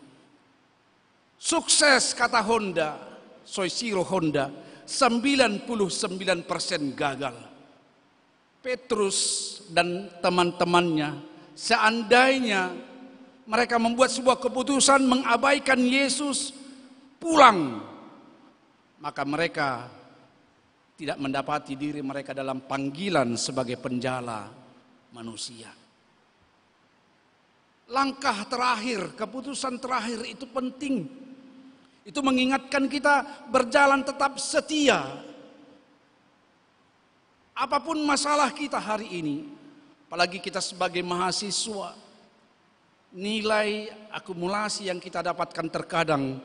Sukses, kata Honda, Soichiro Honda, 99% gagal. Petrus dan teman-temannya seandainya mereka membuat sebuah keputusan mengabaikan Yesus pulang, maka mereka tidak mendapati diri mereka dalam panggilan sebagai penjala manusia. Langkah terakhir, keputusan terakhir itu penting. Itu mengingatkan kita berjalan tetap setia. Apapun masalah kita hari ini, apalagi kita sebagai mahasiswa, nilai akumulasi yang kita dapatkan terkadang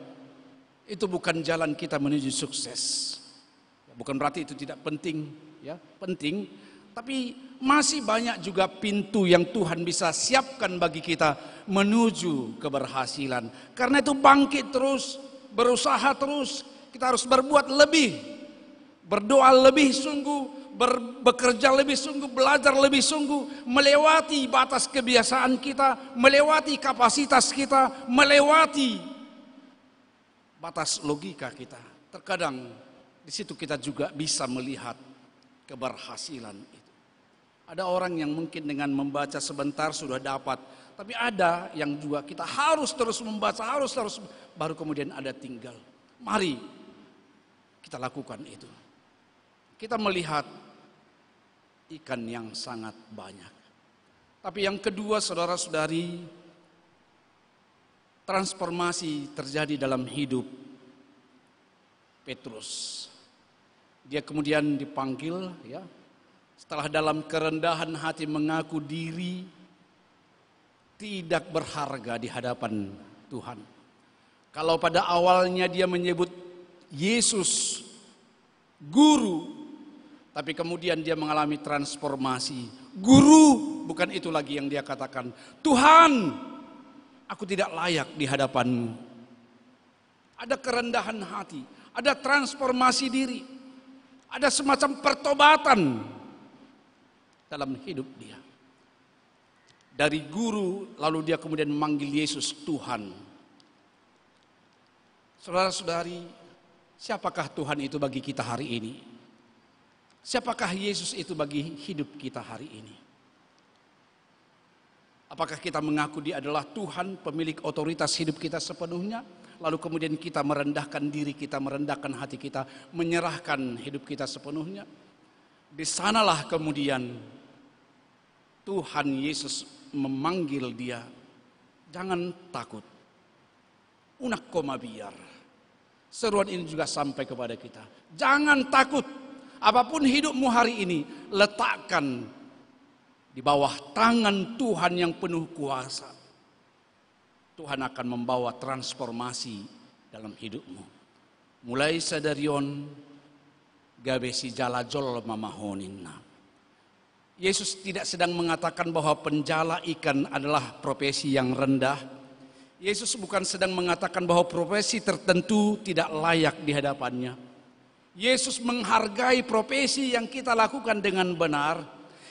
itu bukan jalan kita menuju sukses. Bukan berarti itu tidak penting, ya, penting, tapi masih banyak juga pintu yang Tuhan bisa siapkan bagi kita menuju keberhasilan. Karena itu bangkit terus, berusaha terus, kita harus berbuat lebih, berdoa lebih sungguh, bekerja lebih sungguh, belajar lebih sungguh, melewati batas kebiasaan kita, melewati kapasitas kita, melewati batas logika kita. Terkadang di situ kita juga bisa melihat keberhasilan itu. Ada orang yang mungkin dengan membaca sebentar sudah dapat, tapi ada yang juga kita harus terus membaca, harus terus, baru kemudian ada tinggal. Mari kita lakukan itu. Kita melihat ikan yang sangat banyak. Tapi yang kedua, saudara-saudari, transformasi terjadi dalam hidup Petrus. Dia kemudian dipanggil, ya, setelah dalam kerendahan hati mengaku diri tidak berharga di hadapan Tuhan. Kalau pada awalnya dia menyebut Yesus guru, tapi kemudian dia mengalami transformasi. Guru, bukan itu lagi yang dia katakan. Tuhan, aku tidak layak di hadapan-Mu. Ada kerendahan hati, ada transformasi diri, ada semacam pertobatan dalam hidup dia. Dari guru, lalu dia kemudian memanggil Yesus Tuhan. Saudara-saudari, siapakah Tuhan itu bagi kita hari ini? Siapakah Yesus itu bagi hidup kita hari ini? Apakah kita mengaku Dia adalah Tuhan, pemilik otoritas hidup kita sepenuhnya? Lalu kemudian kita merendahkan diri kita, merendahkan hati kita, menyerahkan hidup kita sepenuhnya. Di sanalah kemudian Tuhan Yesus memanggil dia, jangan takut. Unak koma biar. Seruan ini juga sampai kepada kita. Jangan takut. Apapun hidupmu hari ini, letakkan di bawah tangan Tuhan yang penuh kuasa. Tuhan akan membawa transformasi dalam hidupmu. Mulai sadarion gabesi jalajol mamahoninna. Yesus tidak sedang mengatakan bahwa penjala ikan adalah profesi yang rendah. Yesus bukan sedang mengatakan bahwa profesi tertentu tidak layak di hadapannya. Yesus menghargai profesi yang kita lakukan dengan benar.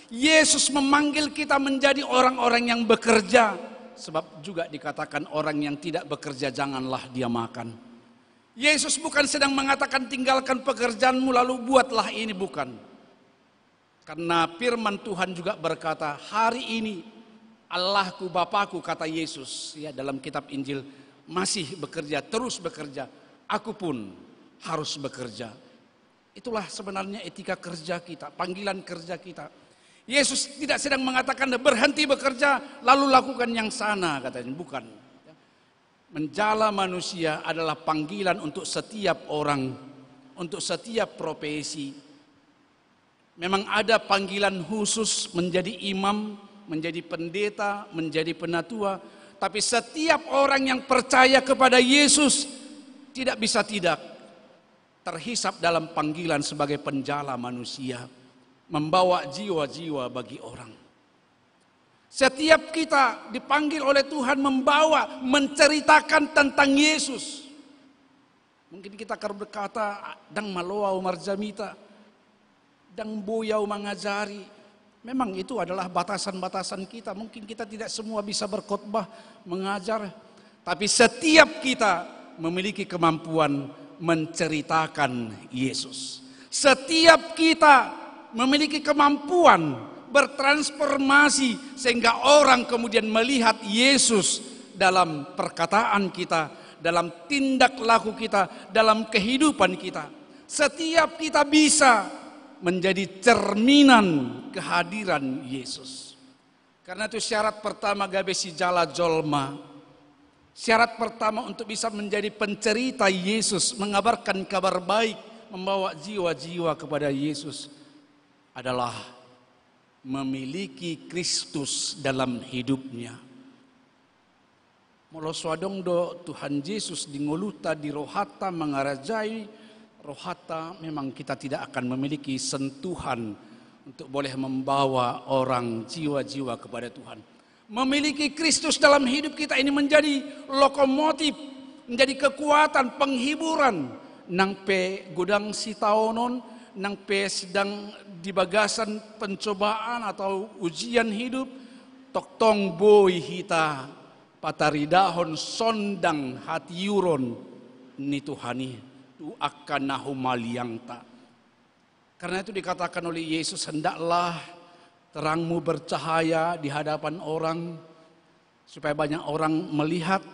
Yesus memanggil kita menjadi orang-orang yang bekerja. Sebab juga dikatakan orang yang tidak bekerja janganlah dia makan. Yesus bukan sedang mengatakan tinggalkan pekerjaanmu lalu buatlah ini, bukan. Karena firman Tuhan juga berkata, hari ini Allahku Bapakku, kata Yesus ya dalam kitab Injil, masih bekerja, terus bekerja. Aku pun harus bekerja. Itulah sebenarnya etika kerja kita, panggilan kerja kita. Yesus tidak sedang mengatakan berhenti bekerja lalu lakukan yang sana, katanya, bukan. Menjala manusia adalah panggilan untuk setiap orang, untuk setiap profesi. Memang ada panggilan khusus menjadi imam, menjadi pendeta, menjadi penatua. Tapi setiap orang yang percaya kepada Yesus tidak bisa tidak terhisap dalam panggilan sebagai penjala manusia. Membawa jiwa-jiwa bagi orang. Setiap kita dipanggil oleh Tuhan membawa, menceritakan tentang Yesus. Mungkin kita akan berkata, dang maloau marjamita, dang boyau mengajari. Memang itu adalah batasan-batasan kita. Mungkin kita tidak semua bisa berkhotbah, mengajar. Tapi setiap kita memiliki kemampuan menceritakan Yesus. Setiap kita memiliki kemampuan bertransformasi sehingga orang kemudian melihat Yesus dalam perkataan kita, dalam tindak laku kita, dalam kehidupan kita. Setiap kita bisa menjadi cerminan kehadiran Yesus. Karena itu syarat pertama gabesi jala jolma. Syarat pertama untuk bisa menjadi pencerita Yesus, mengabarkan kabar baik, membawa jiwa-jiwa kepada Yesus adalah memiliki Kristus dalam hidupnya. Molo swadong do Tuhan Yesus di ngoluta di rohata mengarajai rohata, memang kita tidak akan memiliki sentuhan untuk boleh membawa orang jiwa-jiwa kepada Tuhan. Memiliki Kristus dalam hidup kita ini menjadi lokomotif, menjadi kekuatan, penghiburan. Nang pe gudang sitaonon, nang pe sedang di bagasan pencobaan atau ujian hidup, toktong boy hita pataridahon sondang hati yuron ni Tuhani tu akan nahumaliangta. Karena itu dikatakan oleh Yesus, hendaklah terangmu bercahaya di hadapan orang, supaya banyak orang melihat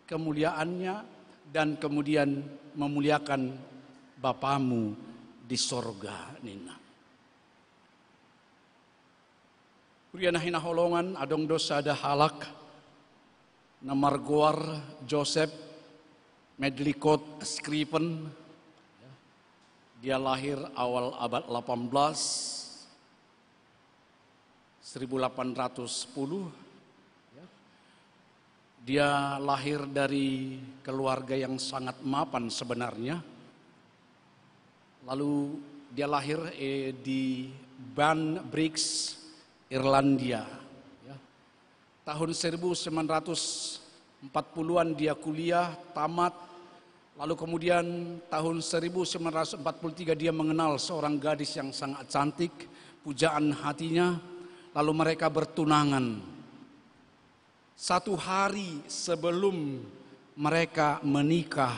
kemuliaannya dan kemudian memuliakan Bapamu di sorga nina. Kuriana hina holongan adong dosa ada halak na margoar Joseph Medlicott Scriven. Dia lahir awal abad 18, 1810. Dia lahir dari keluarga yang sangat mapan sebenarnya. Lalu dia lahir di Banbriggs, Irlandia. Tahun 1940-an dia kuliah, tamat. Lalu kemudian tahun 1943 dia mengenal seorang gadis yang sangat cantik, pujaan hatinya. Lalu mereka bertunangan. Satu hari sebelum mereka menikah,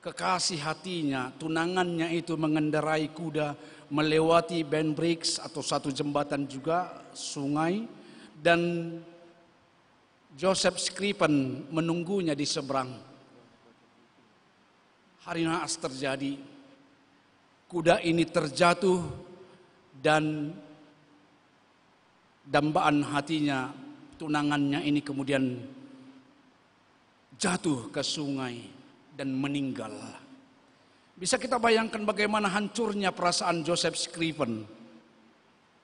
kekasih hatinya, tunangannya itu mengendarai kuda melewati Banbriggs atau satu jembatan juga, sungai, dan Joseph Scriven menunggunya di seberang. Hari naas terjadi, kuda ini terjatuh dan dambaan hatinya, tunangannya ini kemudian jatuh ke sungai dan meninggal. Bisa kita bayangkan bagaimana hancurnya perasaan Joseph Scriven.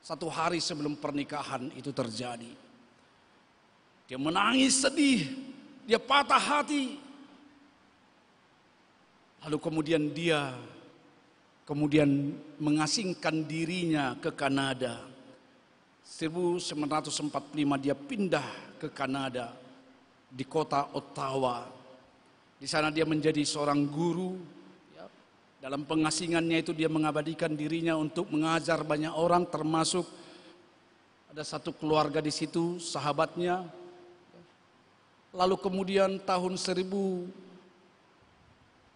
Satu hari sebelum pernikahan itu terjadi. Dia menangis sedih, dia patah hati. Lalu kemudian dia mengasingkan dirinya ke Kanada. 1945 dia pindah ke Kanada di kota Ottawa. Di sana dia menjadi seorang guru. Dalam pengasingannya itu dia mengabadikan dirinya untuk mengajar banyak orang, termasuk ada satu keluarga di situ, sahabatnya. Lalu kemudian tahun 1859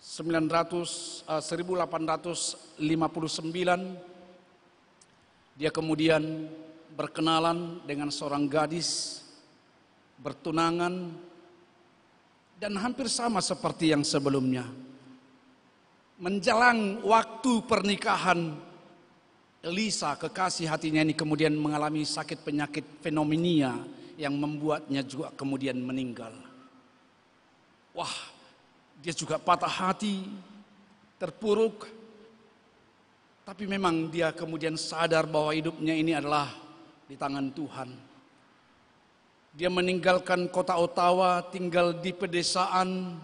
dia kemudian berkenalan dengan seorang gadis, bertunangan, dan hampir sama seperti yang sebelumnya. Menjelang waktu pernikahan, Elisa, kekasih hatinya ini kemudian mengalami sakit penyakit pneumonia yang membuatnya juga kemudian meninggal. Wah, dia juga patah hati, terpuruk. Tapi memang dia kemudian sadar bahwa hidupnya ini adalah di tangan Tuhan. Dia meninggalkan kota Ottawa, tinggal di pedesaan,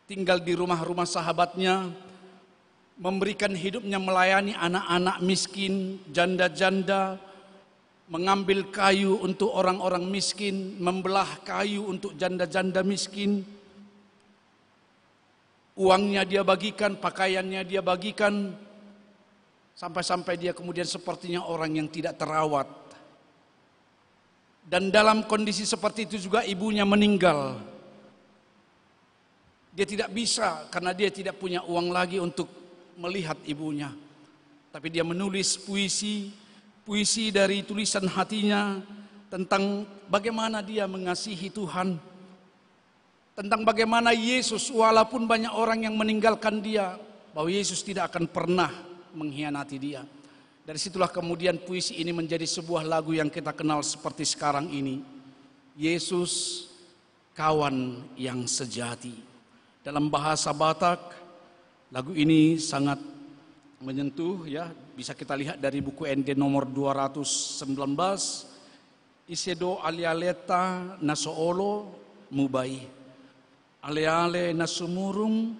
tinggal di rumah-rumah sahabatnya, memberikan hidupnya melayani anak-anak miskin, janda-janda, mengambil kayu untuk orang-orang miskin, membelah kayu untuk janda-janda miskin. Uangnya dia bagikan, pakaiannya dia bagikan, sampai-sampai dia kemudian sepertinya orang yang tidak terawat. Dan dalam kondisi seperti itu juga ibunya meninggal. Dia tidak bisa karena dia tidak punya uang lagi untuk melihat ibunya. Tapi dia menulis puisi dari tulisan hatinya tentang bagaimana dia mengasihi Tuhan, tentang bagaimana Yesus walaupun banyak orang yang meninggalkan dia, bahwa Yesus tidak akan pernah mengkhianati dia. Dari situlah kemudian puisi ini menjadi sebuah lagu yang kita kenal seperti sekarang ini. Yesus, kawan yang sejati. Dalam bahasa Batak, lagu ini sangat menyentuh, ya. Bisa kita lihat dari buku ND nomor 219. Isedo alialeta nasoolo mubai. Ale-ale nasumurung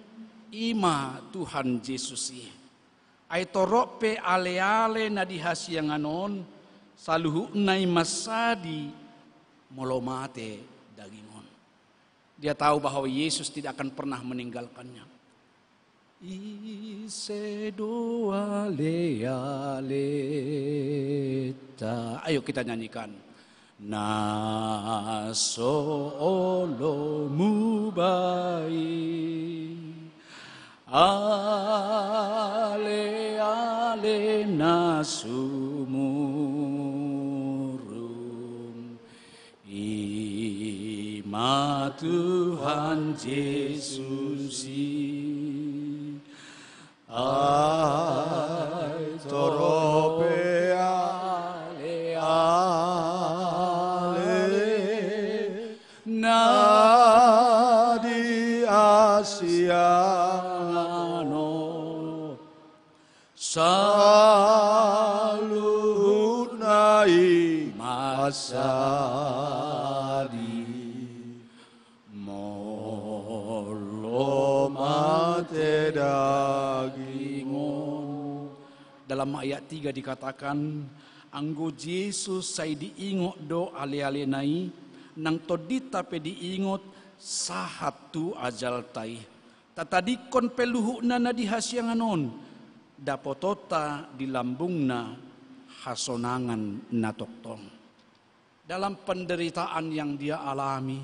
ima Tuhan Yesusi. Ay torope ale-ale na dihasyanganon saluhu nai masadi molomate dagingon. Dia tahu bahwa Yesus tidak akan pernah meninggalkannya. Isedo ale-aleta. Ayo kita nyanyikan. Nasoolo mubai. Ale-ale nasumurung ima Tuhan Yesusi. Ay torope ale na di Asia saluhut nai masadi molomate dagingon. Dalam ayat 3 dikatakan, anggo Yesus say diingot do ale-ale nai nang todita pe diingot sahat tu ajal tai tatadikon peluhukna na dihasyanganon dapotota di lambungna hasonangan natoktong. Dalam penderitaan yang dia alami,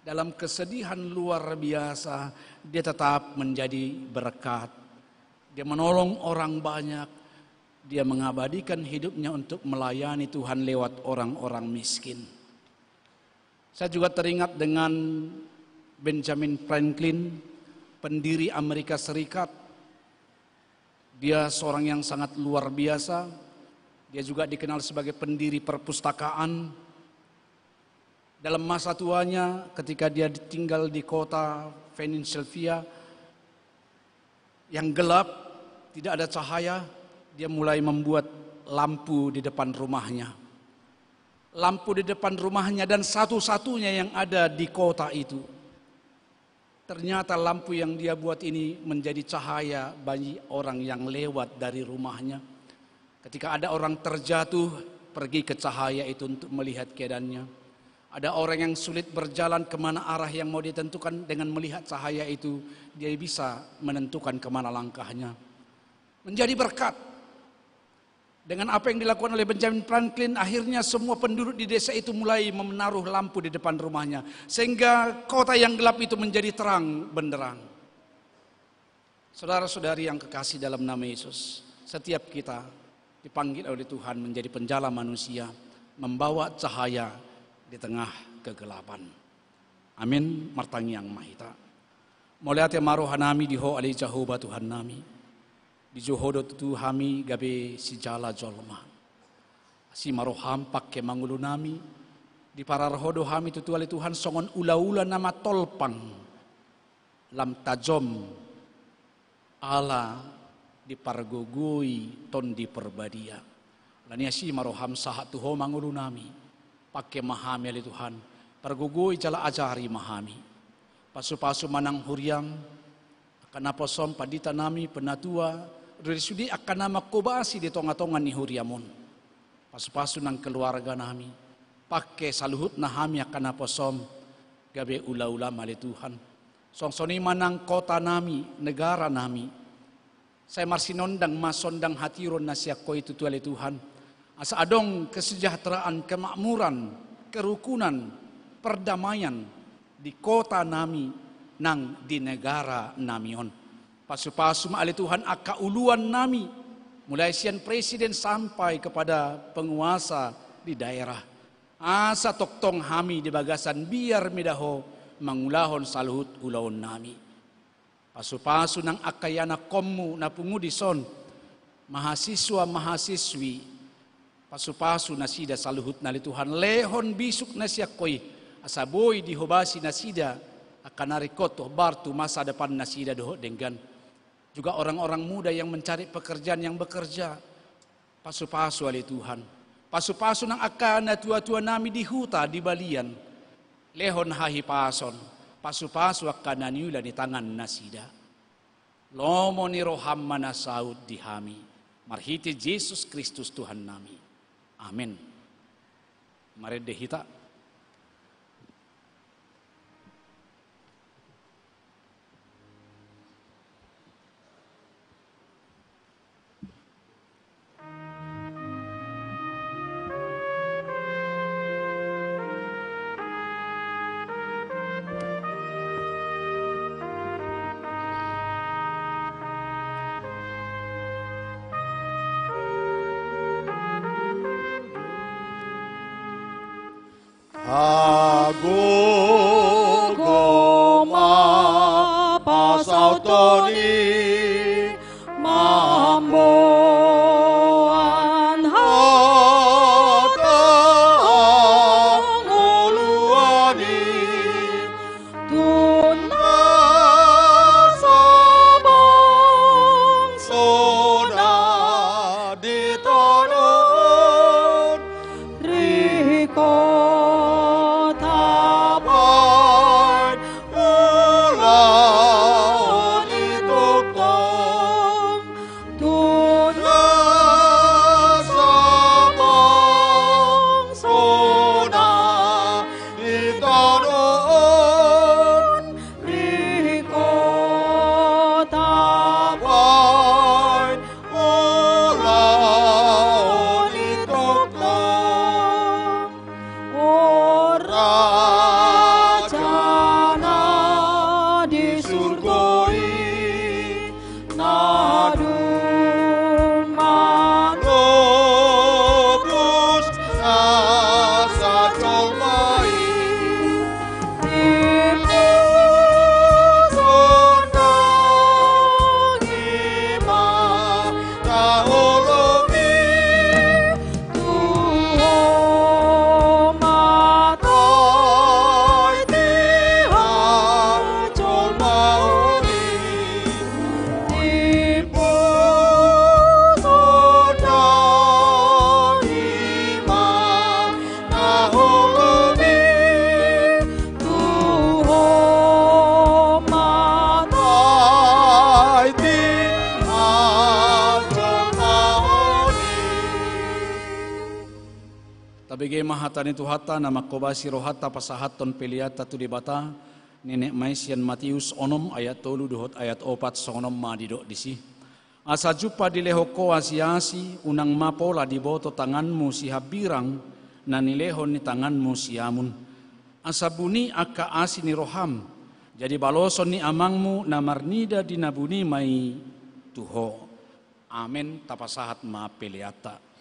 dalam kesedihan luar biasa, dia tetap menjadi berkat. Dia menolong orang banyak, dia mengabadikan hidupnya untuk melayani Tuhan lewat orang-orang miskin. Saya juga teringat dengan Benjamin Franklin, pendiri Amerika Serikat. Dia seorang yang sangat luar biasa. Dia juga dikenal sebagai pendiri perpustakaan. Dalam masa tuanya ketika dia tinggal di kota Philadelphia yang gelap, tidak ada cahaya, dia mulai membuat lampu di depan rumahnya. Lampu di depan rumahnya dan satu-satunya yang ada di kota itu. Ternyata lampu yang dia buat ini menjadi cahaya bagi orang yang lewat dari rumahnya. Ketika ada orang terjatuh, pergi ke cahaya itu untuk melihat keadaannya. Ada orang yang sulit berjalan kemana arah yang mau ditentukan, dengan melihat cahaya itu, dia bisa menentukan kemana langkahnya. Menjadi berkat. Dengan apa yang dilakukan oleh Benjamin Franklin, akhirnya semua penduduk di desa itu mulai menaruh lampu di depan rumahnya. Sehingga kota yang gelap itu menjadi terang benderang. Saudara-saudari yang kekasih dalam nama Yesus, setiap kita dipanggil oleh Tuhan menjadi penjala manusia, membawa cahaya di tengah kegelapan. Amin. Martangi yang mahita. Moliate marohanami diho alai Jehovah Tuhan nami. Di johodo tu hami gabe si jala jolma. Si maroham pakke mangulu nami. Di para rohodo hami tutu alai Tuhan songon ula-ula nama tolpang. Lam tajom ala di pargogoi ton di perbadia. Lania si maroham sahat tuho mangulu nami. Pakke mahami alai Tuhan. Pargogoi jala ajari mahami. Pasu-pasu manang huriang. Kenapa som padita nami penatua. Dari sudi akan nama kobasi di tonga-tonga ni huriamon. Pasu-pasu nang keluarga nami. Pakai saluhut nahami akan apa som. Gabe ula-ula mali Tuhan. Songsoni manang kota nami, negara nami. Saya marsinondang masondang hatiron nasiako itu tuale Tuhan. Asa adong kesejahteraan, kemakmuran, kerukunan, perdamaian di kota nami nang di negara namion. Pasu-pasu ma'ali Tuhan akauluan nami. Mulai sian presiden sampai kepada penguasa di daerah. Asa toktong hami di bagasan biar midaho mangulahon saluhut ulahon nami. Pasu-pasu ng akayana kommu na pungudison, mahasiswa-mahasiswi, pasu-pasu na sida saluhut na lituhan, lehon bisuk na siya koy, asaboy dihobasi na sida, akan narikoto bartu masa depan na sida doho denggan. Juga orang-orang muda yang mencari pekerjaan yang bekerja, pasu-pasu ali Tuhan. Pasu-pasu ng akan na tua-tua nami di huta, di balian, lehon hahi pason, pasu-pasu akan naniula di tangan nasida. Lomo ni roham manasaud di hami. Marhiti Yesus Kristus Tuhan nami. Amin. Mari dehita. Agogoma pasautoni mamboan hatang uluani tunasabang soda di tanah riko Tabigay mahatan itu hata na makobasi rohata pasahaton peliata tu dibata nenek maisian Matius onom ayat 3 duhot ayat 4 songonom madidok disi. Asa jupa di lehoko asiasi unang mapola di boto tanganmu si habirang na nilehon ni tanganmu siamun. Asa buni aka asi ni roham jadi baloson ni amangmu na marnida di nabuni mai tuho. Amin tapasahat ma peliata.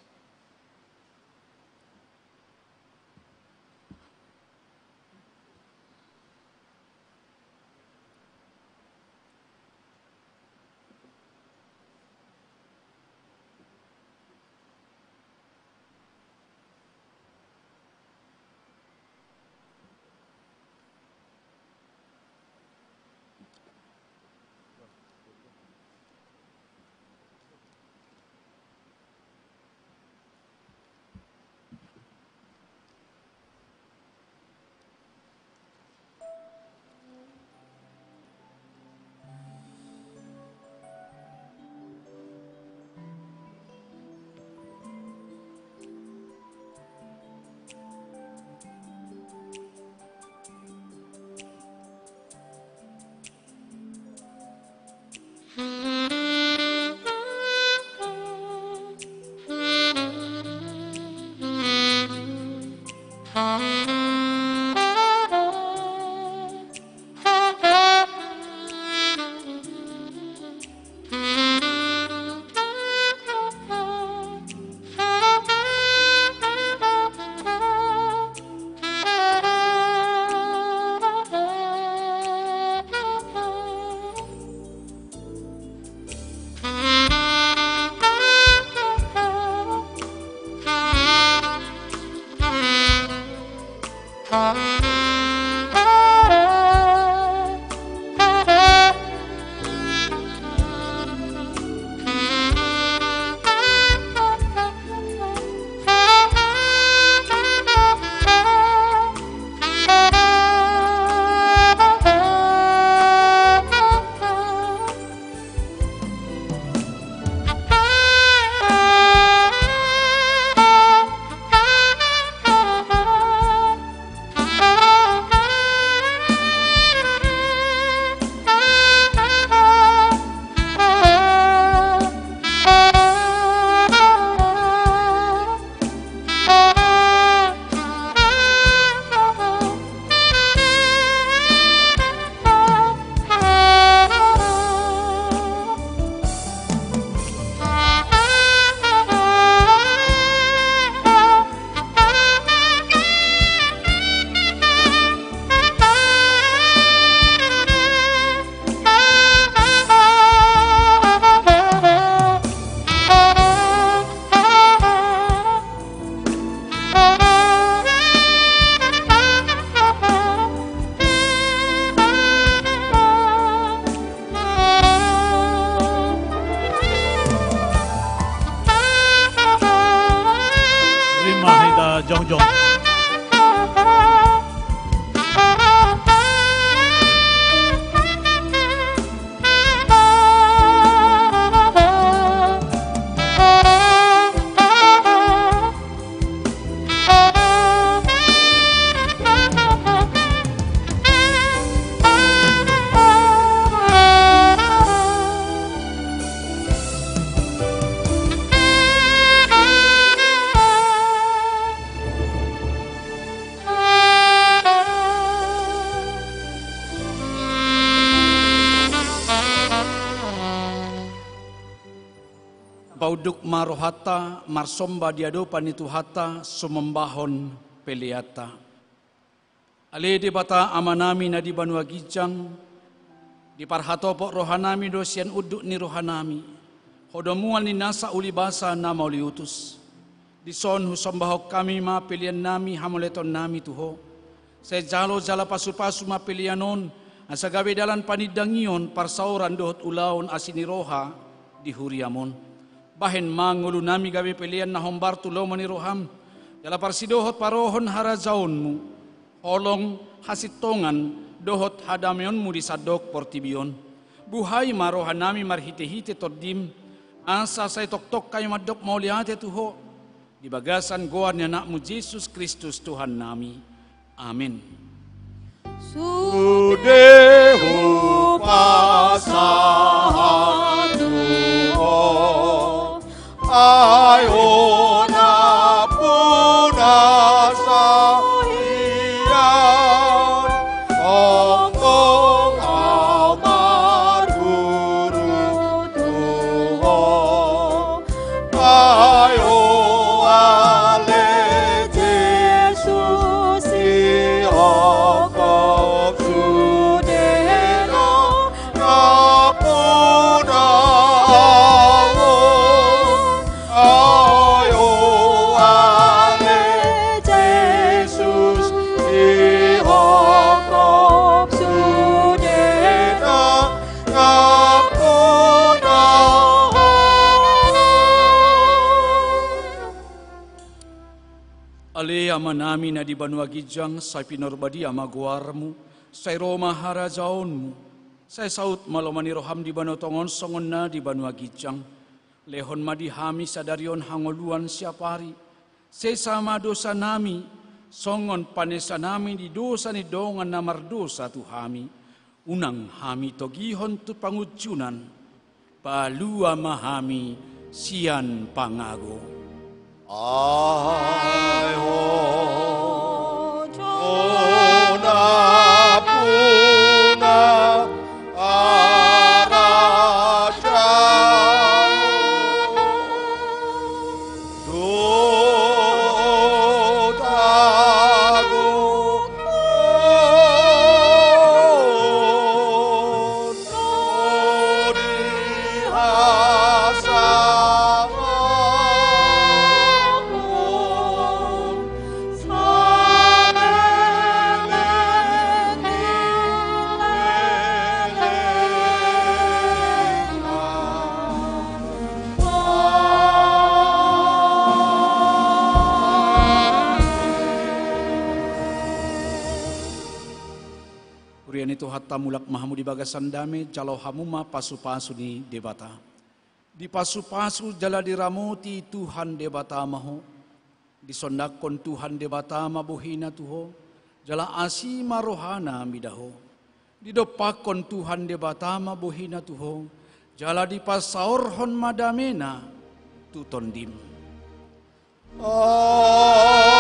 pauduk marohata, marsomba diadopan itu hata, sumembahon peliata. Ale di bata amanami na di banua gijang, di parhatopok rohanami dosian uduk ni rohanami, hodomuan ni nasa ulibasa na mauliutus. Di son husombahok kami ma pilihan nami hamuleton nami tuho. Saya jalo jala pasu-pasu ma pilihanon, asa gawe dalan panidangion parsauran dohot ulaon asiniroha di huriamon. Bahen mangulu nami gawe pilihan na hombar tulo maniroham. Jala parsidohot parohon harajaonmu. Holong hasitongan dohot hadamionmu di sadok portibion. Buhay marohan nami marhite-hite tordim. Asa say tok-tok kayo madok mauliate tuho. Di bagasan goan ni anakmu Yesus Kristus Tuhan nami. Amin. Sudehu pasahan Tuhan, ayo na punasa hiyan, tong amat guru Tuhan, ayo ale Jesus ihokok sudeno napuna ayo ale Jesus ihokok sudeno napuna. Ale amanami na di banua gijang, say pinorbadi amaguarmu, say Roma harajaonmu, say saut malomani roham di banu tongon songon na di banua gijang, lehon madihami sadarion hangoluan siapari, say sama dosa nami, songon panesa nami di dosa ni dongan namar dosa tuhami, unang hami togihon tu pangujunan, palua mahami sian pangago. Ayo Ona puna araja Dotago Urian itu hatta mulak mahamu di bagasan dame jalau hamuma pasu-pasu di debata. Di pasu-pasu jala diramoti Tuhan debata maho. Disondakon Tuhan debata mabuhina tuho. Jala asima rohana midaho. Didopakon Tuhan debata mabuhina tuho. Jala dipasaorhon madamena tutondim. Oh